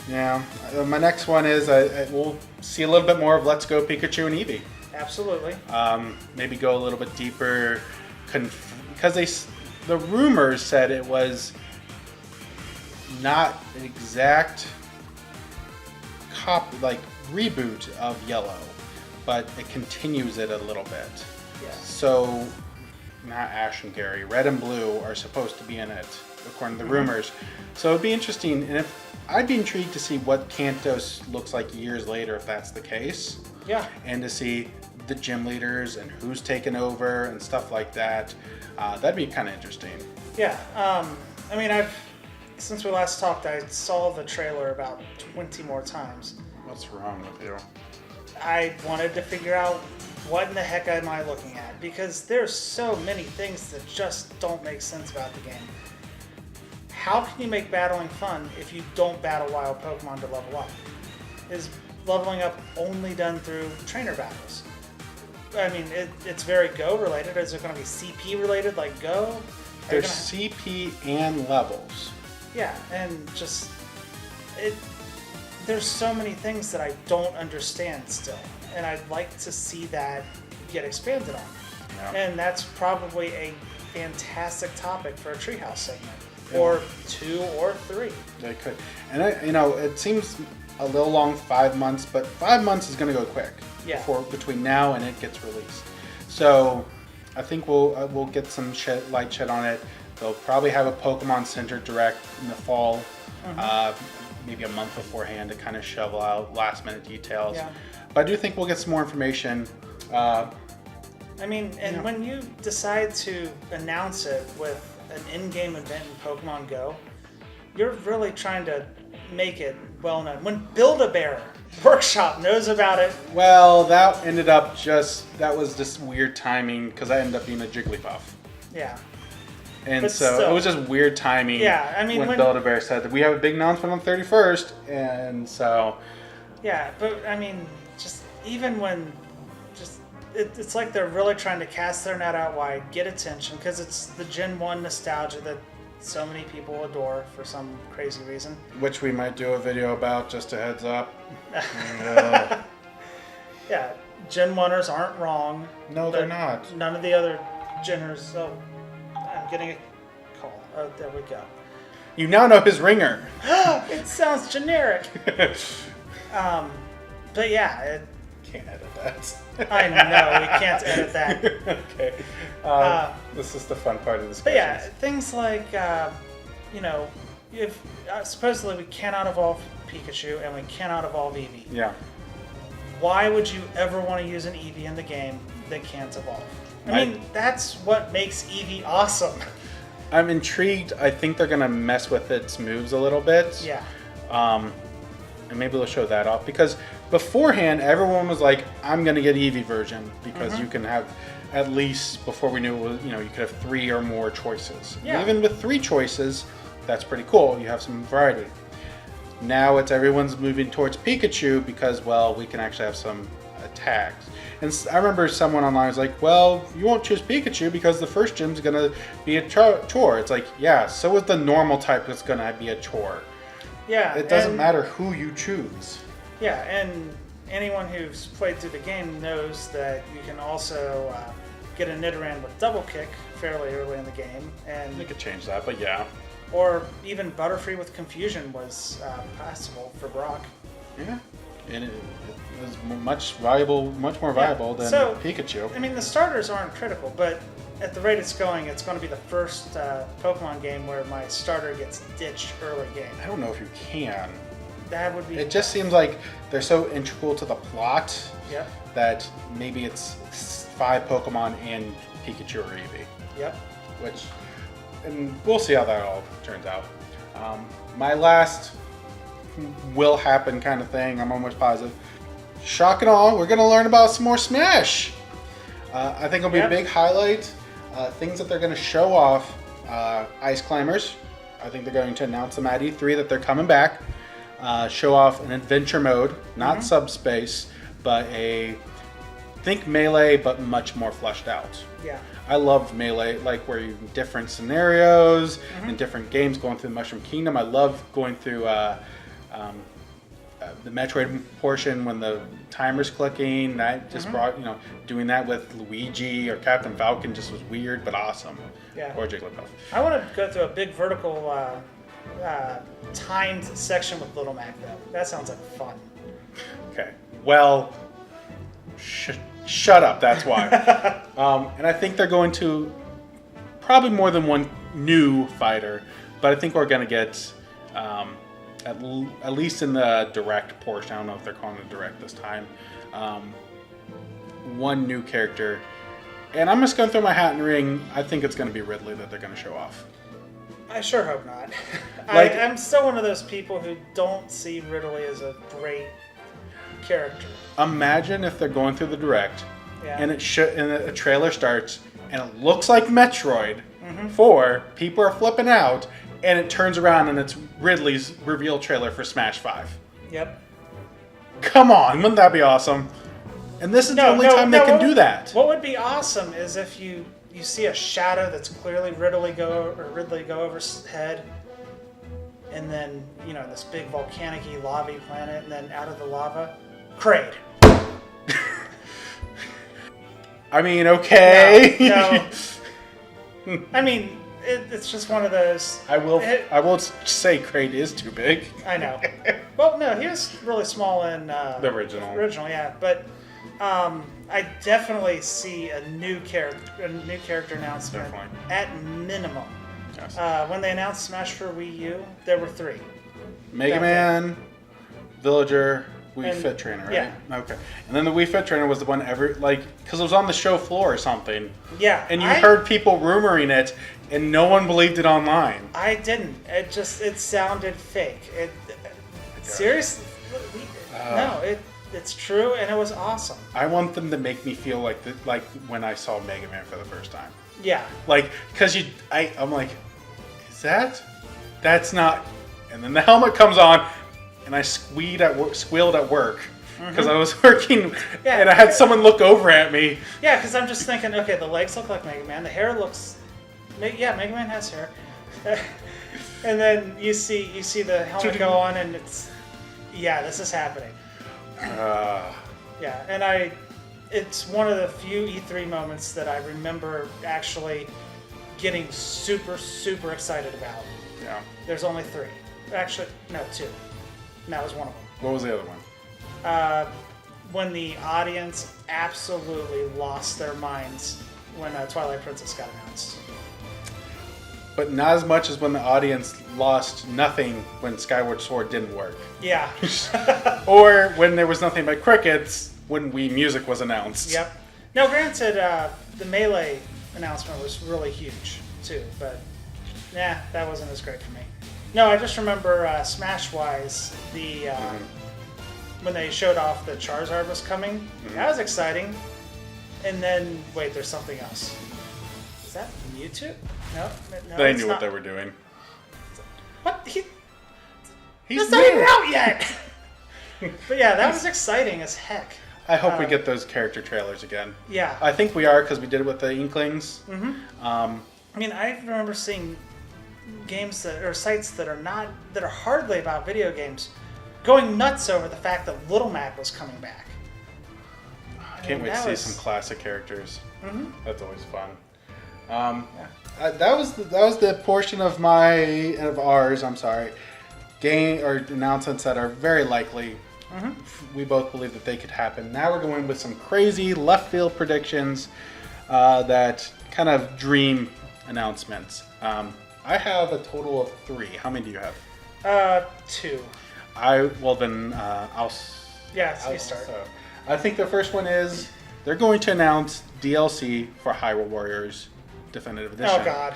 Yeah. My next one is we'll see a little bit more of Let's Go Pikachu and Eevee. Absolutely. Maybe go a little bit deeper, because the rumors said it was not an exact reboot of Yellow, but it continues it a little bit. Yeah. So, not Ash and Gary, Red and Blue are supposed to be in it, according to the rumors. So it'd be interesting, and I'd be intrigued to see what Kantos looks like years later, if that's the case. Yeah. And to see the gym leaders and who's taken over and stuff like that. That'd be kind of interesting. Yeah. I mean, since we last talked, I saw the trailer about 20 more times. What's wrong with you? I wanted to figure out what in the heck am I looking at, because there's so many things that just don't make sense about the game. How can you make battling fun if you don't battle wild Pokemon to level up? Is leveling up only done through trainer battles? I mean, it's very Go related. Is it going to be CP related like Go? There's CP and levels. Yeah, and there's so many things that I don't understand still, and I'd like to see that get expanded on. Yeah. And that's probably a fantastic topic for a Treehouse segment, or 2 or 3. They could, and it seems a little long, 5 months, but 5 months is going to go quick. Yeah. Between now and it gets released. So I think we'll get some light shed on it. They'll probably have a Pokemon Center Direct in the fall, maybe a month beforehand, to kind of shovel out last minute details. Yeah. But I do think we'll get some more information. I mean, and when you decide to announce it with an in-game event in Pokemon Go, you're really trying to make it well known. When Build-A-Bear Workshop knows about it. Well, that was just weird timing, because I ended up being a Jigglypuff. Yeah. And But so still. it was just weird timing. Yeah, I mean, when when- Build-A-Bear said that we have a big announcement on the 31st, and so Yeah, but I mean, just even when, it's like they're really trying to cast their net out wide, get attention, because it's the Gen 1 nostalgia that so many people adore for some crazy reason. which we might do a video about. Just a heads up. Yeah, Gen 1ers aren't wrong. No, but they're not. None of the other Geners. Oh, I'm getting a call. Oh, there we go. You now know his ringer. It sounds generic. But yeah, Can't edit that. I know we can't edit that. Okay. This is the fun part of this. But yeah, things like, if supposedly we cannot evolve Pikachu and we cannot evolve Eevee. Yeah. Why would you ever want to use an Eevee in the game that can't evolve? I mean, that's what makes Eevee awesome. I'm intrigued. I think they're gonna mess with its moves a little bit. Yeah. And maybe they'll show that off, because beforehand everyone was like, "I'm gonna get Eevee version," because you can have, at least before we knew it was, you could have 3 or more choices. Yeah. Even with 3 choices, that's pretty cool. You have some variety. Now everyone's moving towards Pikachu because, well, we can actually have some attacks. And I remember someone online was like, "Well, you won't choose Pikachu because the first gym's gonna be a chore." It's like, yeah, so is the normal type that's gonna be a chore. Yeah. It doesn't matter who you choose. Yeah, and anyone who's played through the game knows that you can also get a Nidoran with Double Kick fairly early in the game, and They could change that, but yeah. or even Butterfree with Confusion was possible for Brock. Yeah. And it was much more viable than So, Pikachu. I mean, the starters aren't critical, but at the rate it's going to be the first Pokemon game where my starter gets ditched early game. I don't know if you can. That would be. It just seems like they're so integral to the plot Yep. that maybe it's 5 Pokemon and Pikachu or Eevee. Yep. And we'll see how that all turns out. My last will happen kind of thing, I'm almost positive. shock and awe, we're going to learn about some more Smash. I think it'll be a Yep. big highlight. Things that they're going to show off. Ice Climbers. I think they're going to announce them at E3 that they're coming back. Show off an adventure mode, not subspace, but think Melee, but much more fleshed out. Yeah. I love Melee, like where you different scenarios and different games going through the Mushroom Kingdom. I love going through the Metroid portion when the timer's clicking. That just brought, doing that with Luigi or Captain Falcon just was weird but awesome. Yeah. Or Jigglypuff. I want to go through a big vertical timed section with Little Mac, though. That sounds like fun. Okay. Well, shut up. That's why. And I think they're going to probably more than one new fighter, but I think we're going to get at least in the direct portion. I don't know if they're calling it direct this time. One new character, and I'm just going to throw my hat in the ring. I think it's going to be Ridley that they're going to show off. I sure hope not. Like- I'm still one of those people who don't see Ridley as a great character. Imagine if they're going through the direct, Yeah. and and a trailer starts, and it looks like Metroid 4. People are flipping out, and it turns around and it's Ridley's reveal trailer for Smash 5. Yep. Come on, wouldn't that be awesome? And this is the only time they can do that. What would be awesome is if you see a shadow that's clearly Ridley go over's head, and then this big volcanic-y lava planet, and then out of the lava, Kraid. I mean, okay. No. I mean, it's just one of those. I will say Kraid is too big. I know. Well, no, he was really small in The original. Original, yeah. But I definitely see a new character announcement Definitely. at minimum. Yes. When they announced Smash for Wii U, there were 3. Mega That's Man, Villager, Wii And- Fit Trainer, right? yeah. Okay. And then the Wii Fit Trainer was the one because it was on the show floor or something. Yeah. And you heard people rumoring it, and no one believed it online. I didn't. It sounded fake. Seriously? It's true, and it was awesome. I want them to make me feel like when I saw Mega Man for the first time. Yeah. Because I'm like, is that's not. And then the helmet comes on, and I squealed at work because I was working, Yeah. and I had someone look over at me. Yeah, because I'm just thinking, okay, the legs look like Mega Man, the hair looks, Mega Man has hair, and then you see the helmet go on, and this is happening. Yeah, and it's one of the few E3 moments that I remember actually getting super, super excited about. Yeah. There's only 3. Actually, no, 2. And that was one of them. What was the other one? When the audience absolutely lost their minds when Twilight Princess got announced. But not as much as when the audience lost nothing when Skyward Sword didn't work. Yeah. Or when there was nothing but crickets when Wii Music was announced. Yep. Now, granted, the Melee announcement was really huge, too, but that wasn't as great for me. No, I just remember Smash-wise, when they showed off that Charizard was coming. That was exciting. And then, wait, there's something else. Is that Mewtwo? No, They it's knew not. what they were doing. What? He's It's not even new. out yet! But yeah, that was exciting as heck. I hope we get those character trailers again. Yeah. I think we are because we did it with the Inklings. I mean, I remember seeing games or sites that are hardly about video games going nuts over the fact that Little Mac was coming back. I can't wait to that see was- some classic characters. That's always fun. Yeah. That was the portion of ours. I'm sorry, game or announcements that are very likely. We both believe that they could happen. Now we're going with some crazy left field predictions that kind of dream announcements. I have a total of 3. How many do you have? 2. I'll. Yeah, you start. I think the first one is they're going to announce DLC for Hyrule Warriors Definitive Edition. Oh God.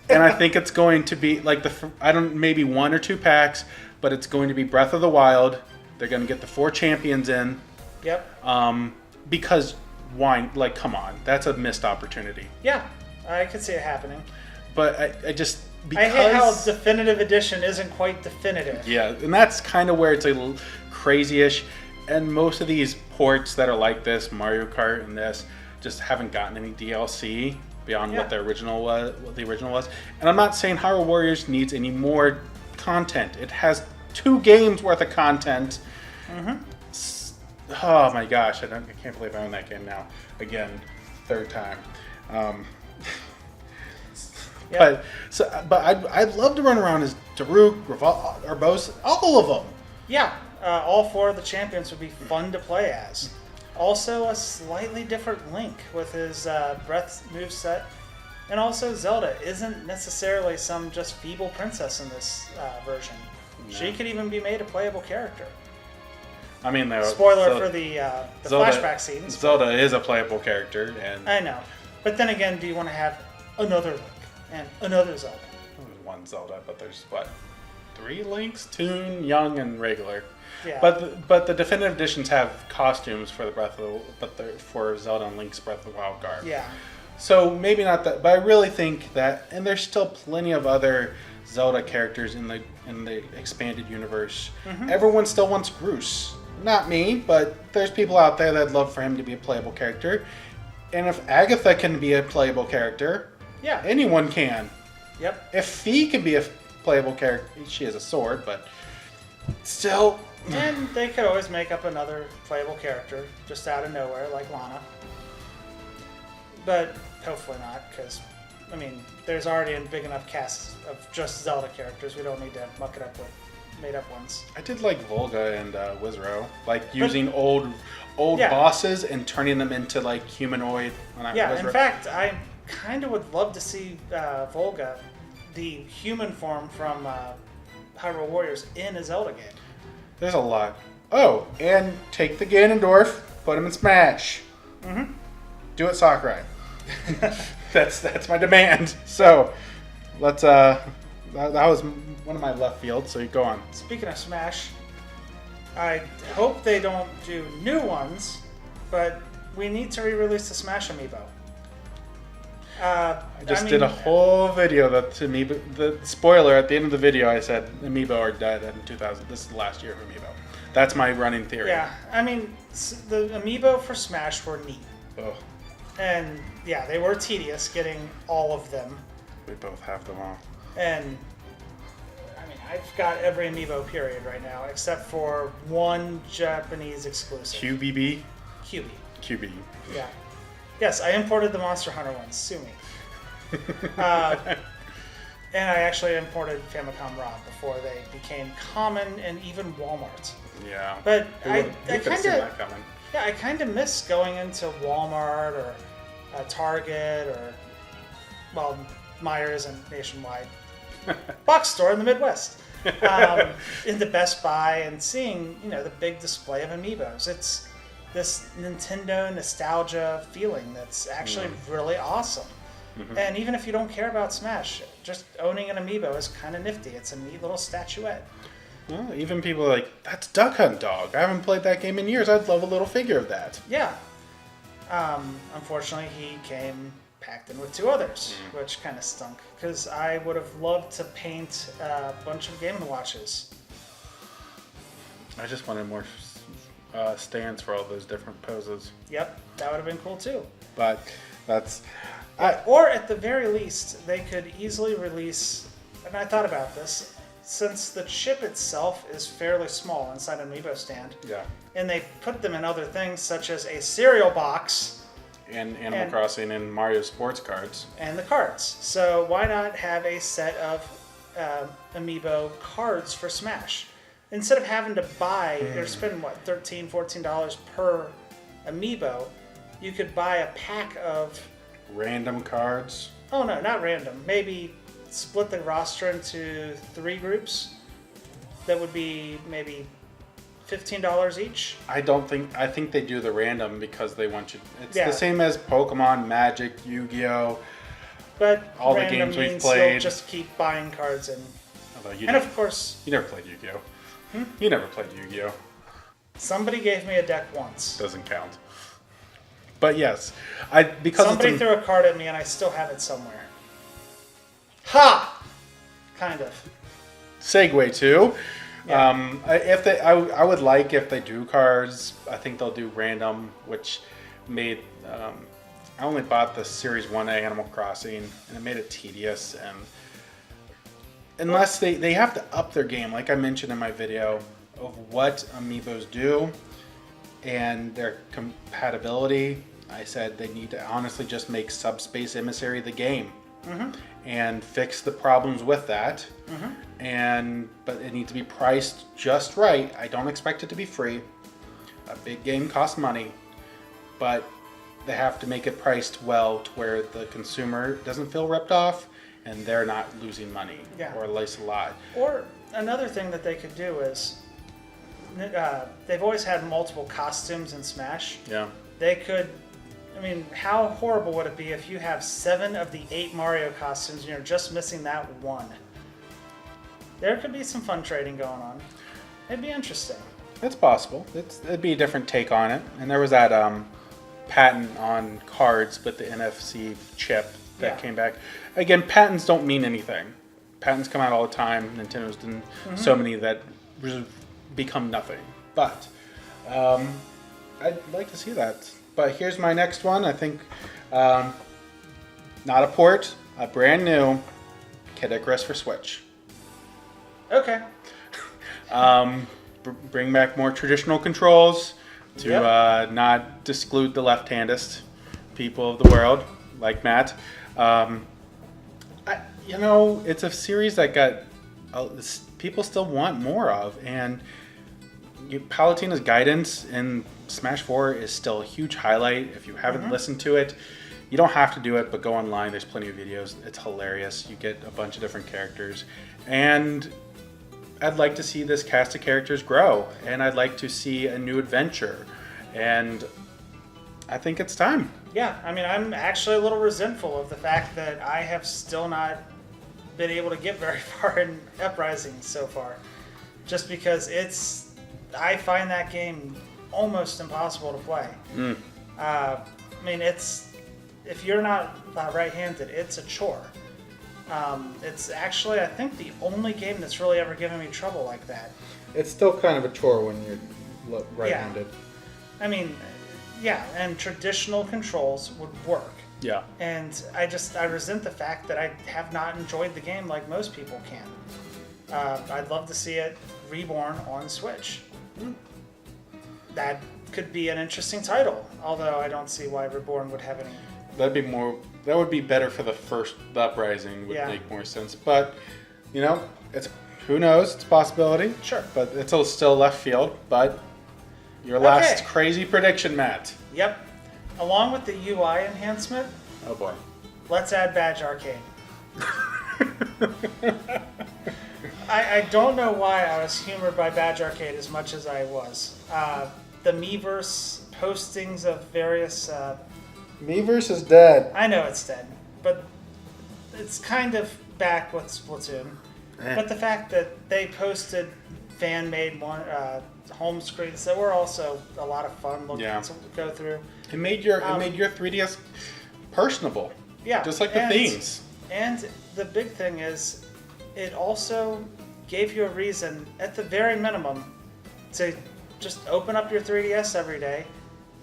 And I think it's going to be like maybe 1 or 2 packs, but it's going to be Breath of the Wild. They're going to get the 4 champions in, Yep. Because why? Like, come on, that's a missed opportunity. Yeah, I could see it happening. But I just because I hate how definitive edition isn't quite definitive. yeah, and that's kind of where it's a little crazy-ish. And most of these ports that are like this, Mario Kart and this, just haven't gotten any DLC beyond what the original was. What the original was. And I'm not saying Hyrule Warriors needs any more content. It has 2 games worth of content. Oh my gosh, I can't believe I own that game now. Again, 3rd time. But I'd love to run around as Daruk, Urbosa, all of them. Yeah, all 4 of the champions would be fun to play as. Also, a slightly different Link with his breath moveset. And also, Zelda isn't necessarily some just feeble princess in this version. No. She could even be made a playable character. I mean, spoiler for the Zelda, flashback scenes. Zelda is a playable character, and I know. But then again, do you want to have another Link and another Zelda? There's 1 Zelda, but there's what? 3 Links? Toon, Young, and regular. Yeah. But the definitive editions have costumes for for Zelda and Link's Breath of the Wild garb. Yeah. So maybe not that, but I really think that, and there's still plenty of other Zelda characters in the expanded universe. Everyone still wants Groose. Not me, but there's people out there that'd love for him to be a playable character. And if Agatha can be a playable character, yeah, anyone can. Yep. If Fi can be a playable character, she has a sword, but still. And they could always make up another playable character just out of nowhere, like Lana. But hopefully not, because, I mean, there's already a big enough cast of just Zelda characters. We don't need to muck it up with made-up ones. I did like Volga and Wizrow, like using old bosses and turning them into like humanoid. In fact, I kind of would love to see Volga, the human form from Hyrule Warriors, in a Zelda game. There's a lot. Oh, and take the Ganondorf, put him in Smash. Do it, Sakurai. That's my demand. So let's that was one of my left field, so you go on. Speaking of Smash, I hope they don't do new ones, but we need to re-release the Smash Amiibo. I did a whole video that Amiibo, the spoiler at the end of the video, I said Amiibo are dead in 2000. This is the last year of Amiibo. That's my running theory. Yeah, I mean, the Amiibo for Smash were neat. Oh. And yeah, they were tedious getting all of them. We both have them all. And I mean, I've got every Amiibo period right now, except for one Japanese exclusive. QBB? QB. Yeah. Yes, I imported the Monster Hunter ones. Sue me. And I actually imported Famicom Rob before they became common in even Walmart. Yeah. But I kind kind of miss going into Walmart or Target or, well, Myers and Nationwide. Box store in the Midwest. Into Best Buy and seeing, the big display of Amiibos. It's this Nintendo nostalgia feeling that's actually really awesome. And even if you don't care about Smash, just owning an Amiibo is kind of nifty. It's a neat little statuette. Well, even people are like, that's Duck Hunt Dog. I haven't played that game in years. I'd love a little figure of that. Yeah. Unfortunately, he came packed in with 2 others, which kind of stunk. Because I would have loved to paint a bunch of Game & Watches. I just wanted more stands for all those different poses. Yep, that would have been cool too. But that's... or at the very least, they could easily release, and I thought about this, since the chip itself is fairly small inside an Amiibo stand, and they put them in other things such as a cereal box, and Animal Crossing and Mario Sports cards, and the cards. So why not have a set of Amiibo cards for Smash? Instead of having to buy or spend $13, $14 per Amiibo, you could buy a pack of random cards. Oh no, not random. Maybe split the roster into 3 groups. That would be maybe $15 each. I think they do the random because they want you. It's the same as Pokemon, Magic, Yu-Gi-Oh. But all the games we've played. You'll just keep buying cards and. Although of course, you never played Yu-Gi-Oh. You never played Yu-Gi-Oh. Somebody gave me a deck once. Doesn't count. But yes, because Somebody threw a card at me and I still have it somewhere. Ha! Kind of. segue to. Yeah. I would like if they do cards. I think they'll do random, which made. I only bought the Series 1A Animal Crossing, and it made it tedious. And unless they have to up their game, like I mentioned in my video, of what amiibos do and their compatibility, I said they need to honestly just make Subspace Emissary the game. And fix the problems with that. But it needs to be priced just right. I don't expect it to be free. A big game costs money, but they have to make it priced well to where the consumer doesn't feel ripped off and they're not losing money, or at least a lot. Or another thing that they could do is they've always had multiple costumes in Smash. Yeah. They could. I mean, how horrible would it be if you have 7 of the 8 Mario costumes and you're just missing that one? There could be some fun trading going on. It'd be interesting. It's possible. It'd be a different take on it. And there was that patent on cards with the NFC chip that came back. Again, patents don't mean anything. Patents come out all the time. Nintendo's done so many that become nothing. But I'd like to see that. But here's my next one. I think not a port, a brand new Kid Icarus for Switch. Okay. Bring back more traditional controls to not exclude the left-handist people of the world, like Matt. It's a series that got people still want more of, and Palutena's guidance in Smash 4 is still a huge highlight. If you haven't listened to it, you don't have to do it, but go online. There's plenty of videos. It's hilarious. You get a bunch of different characters, and I'd like to see this cast of characters grow, and I'd like to see a new adventure, and I think it's time. Yeah, I mean, I'm actually a little resentful of the fact that I have still not been able to get very far in Uprising so far, just because I find that game almost impossible to play. I mean, if you're not right-handed, it's a chore. It's actually, I think, the only game that's really ever given me trouble like that. It's still kind of a chore when you're right-handed. I mean, yeah, and traditional controls would work. Yeah. And I resent the fact that I have not enjoyed the game like most people can. I'd love to see it reborn on Switch. That could be an interesting title, although I don't see why Reborn would have any. That would be better for the Uprising. Would make more sense. But it's who knows? It's a possibility. Sure. But it's still left field. But your last crazy prediction, Matt. Yep. Along with the UI enhancement. Oh boy. Let's add Badge Arcade. I don't know why I was humored by Badge Arcade as much as I was. The Miiverse postings of various. Miiverse is dead. I know it's dead, but it's kind of back with Splatoon. But the fact that they posted fan-made home screens that were also a lot of fun looking to go through. It made your 3DS personable. Yeah, just like the themes. And the big thing is, it also gave you a reason, at the very minimum, to just open up your 3DS every day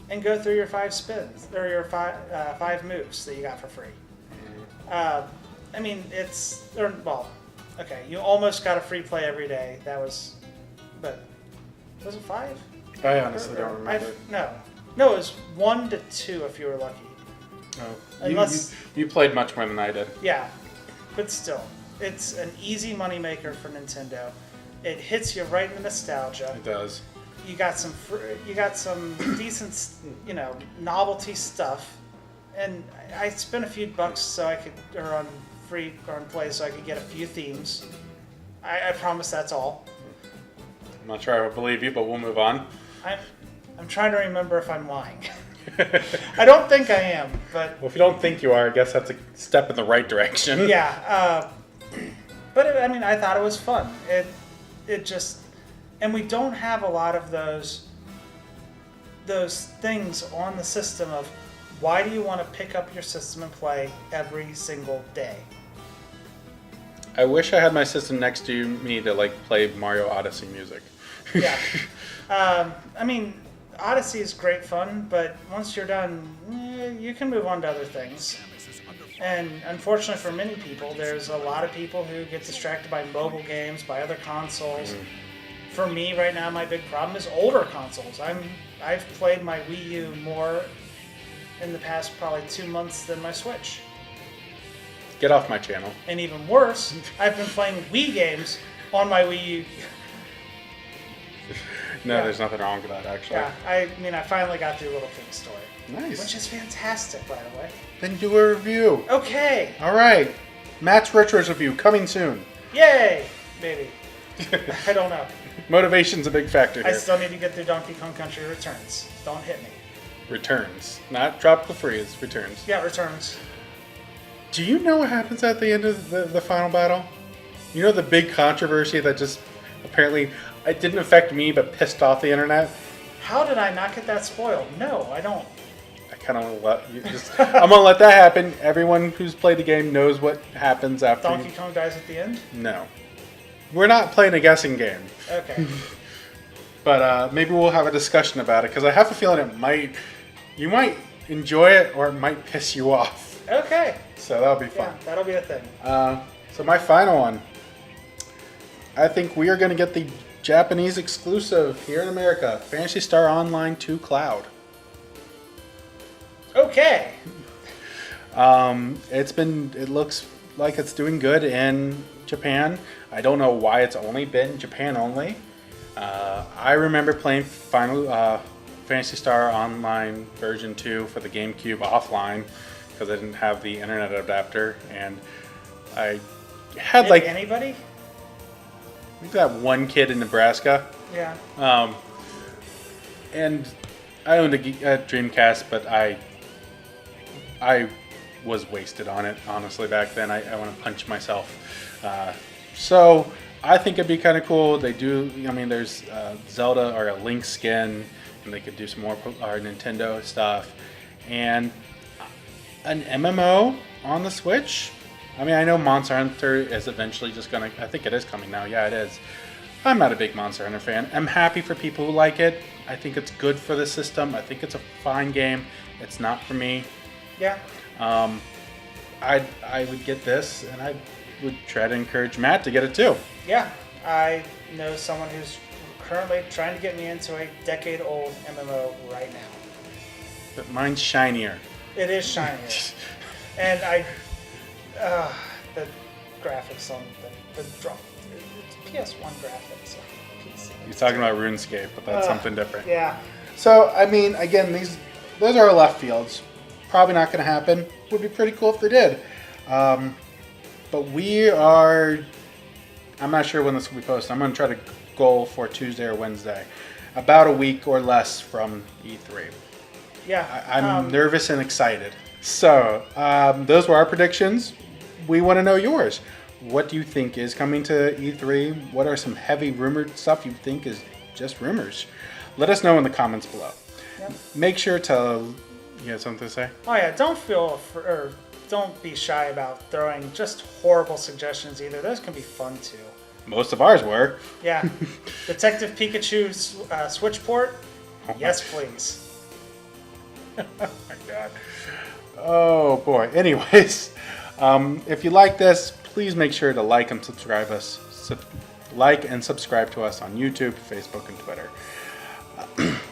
and go through your 5 spins, or your 5 moves that you got for free. I mean, you almost got a free play every day. That was, but was it 5? I honestly don't remember. No, it was 1 to 2 if you were lucky. Oh, Unless you played much more than I did. Yeah, but still, it's an easy moneymaker for Nintendo. It hits you right in the nostalgia. It does. You got some decent, novelty stuff, and I spent a few bucks on free on play so I could get a few themes. I promise that's all. I'm not sure I would believe you, but we'll move on. I'm trying to remember if I'm lying. I don't think I am, but well, if you don't think you are, I guess that's a step in the right direction. Yeah, but I thought it was fun. It just. And we don't have a lot of those those things on the system of why do you want to pick up your system and play every single day? I wish I had my system next to me to like play Mario Odyssey music. Yeah. I mean, Odyssey is great fun, but once you're done, you can move on to other things. And unfortunately for many people, there's a lot of people who get distracted by mobile games, by other consoles. For me right now, my big problem is older consoles. I've played my Wii U more in the past probably 2 months than my Switch. Get off my channel. And even worse, I've been playing Wii games on my Wii U. No, Yeah. there's nothing wrong with that, actually. Yeah, I mean, I finally got through Little King's Story. Nice. Which is fantastic, by the way. Then do a review. Okay. All right. Matt's Retros review coming soon. Yay! Maybe. I don't know. Motivation's a big factor I here. still need to get through Donkey Kong Country Returns. Don't hit me. Returns. Not Tropical Freeze. Returns. Yeah, Returns. Do you know what happens at the end of the final battle? You know the big controversy that just apparently it didn't affect me but pissed off the internet? How did I not get that spoiled? No, I don't. I kind of let you just. I'm gonna let that happen. Everyone who's played the game knows what happens after. Donkey Kong dies at the end? No, we're not playing a guessing game. Okay. But maybe we'll have a discussion about it because I have a feeling you might enjoy it or it might piss you off. Okay. So that'll be Yeah, fun. that'll be a thing. So my final one. I think we are going to get the Japanese exclusive here in America, Phantasy Star Online 2 Cloud. Okay. It looks like it's doing good in Japan. I don't know why it's only been Japan only. I remember playing Phantasy Star Online version 2 for the GameCube offline because I didn't have the internet adapter, and I had Did like anybody? we've got one kid in Nebraska. Yeah. And I owned a Dreamcast, but I was wasted on it, honestly, back then. I want to punch myself. So I think it'd be kind of cool. They do, I mean, there's Zelda or a Link skin, and they could do some more Nintendo stuff. And an MMO on the Switch. I mean, I know Monster Hunter is eventually just going to, I think it is coming now. Yeah, it is. I'm not a big Monster Hunter fan. I'm happy for people who like it. I think it's good for the system. I think it's a fine game. It's not for me. Yeah. I would get this, and I would try to encourage Matt to get it too. Yeah. I know someone who's currently trying to get me into a decade-old MMO right now. But mine's shinier. It is shinier. And the graphics on the drop, it's PS1 graphics on PC. You're talking about RuneScape, but that's something different. Yeah. So, I mean, again, those are our left fields. Probably not going to happen. Would be pretty cool if they did. But I'm not sure when this will be posted. I'm going to try to goal for Tuesday or Wednesday. About a week or less from E3. Yeah. I'm nervous and excited. So, those were our predictions. We want to know yours. What do you think is coming to E3? What are some heavy rumored stuff you think is just rumors? Let us know in the comments below. Yep. Make sure to... You have something to say? Oh yeah, don't be shy about throwing just horrible suggestions either. Those can be fun too. Most of ours were. Yeah. Detective Pikachu Switch port? Yes, please. Oh my god. Oh boy. Anyways, if you like this, please make sure to like and subscribe to us on YouTube, Facebook, and Twitter.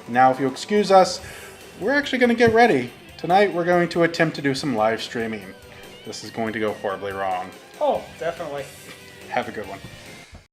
Now, if you excuse us, we're actually going to get ready. Tonight, we're going to attempt to do some live streaming. This is going to go horribly wrong. Oh, definitely. Have a good one.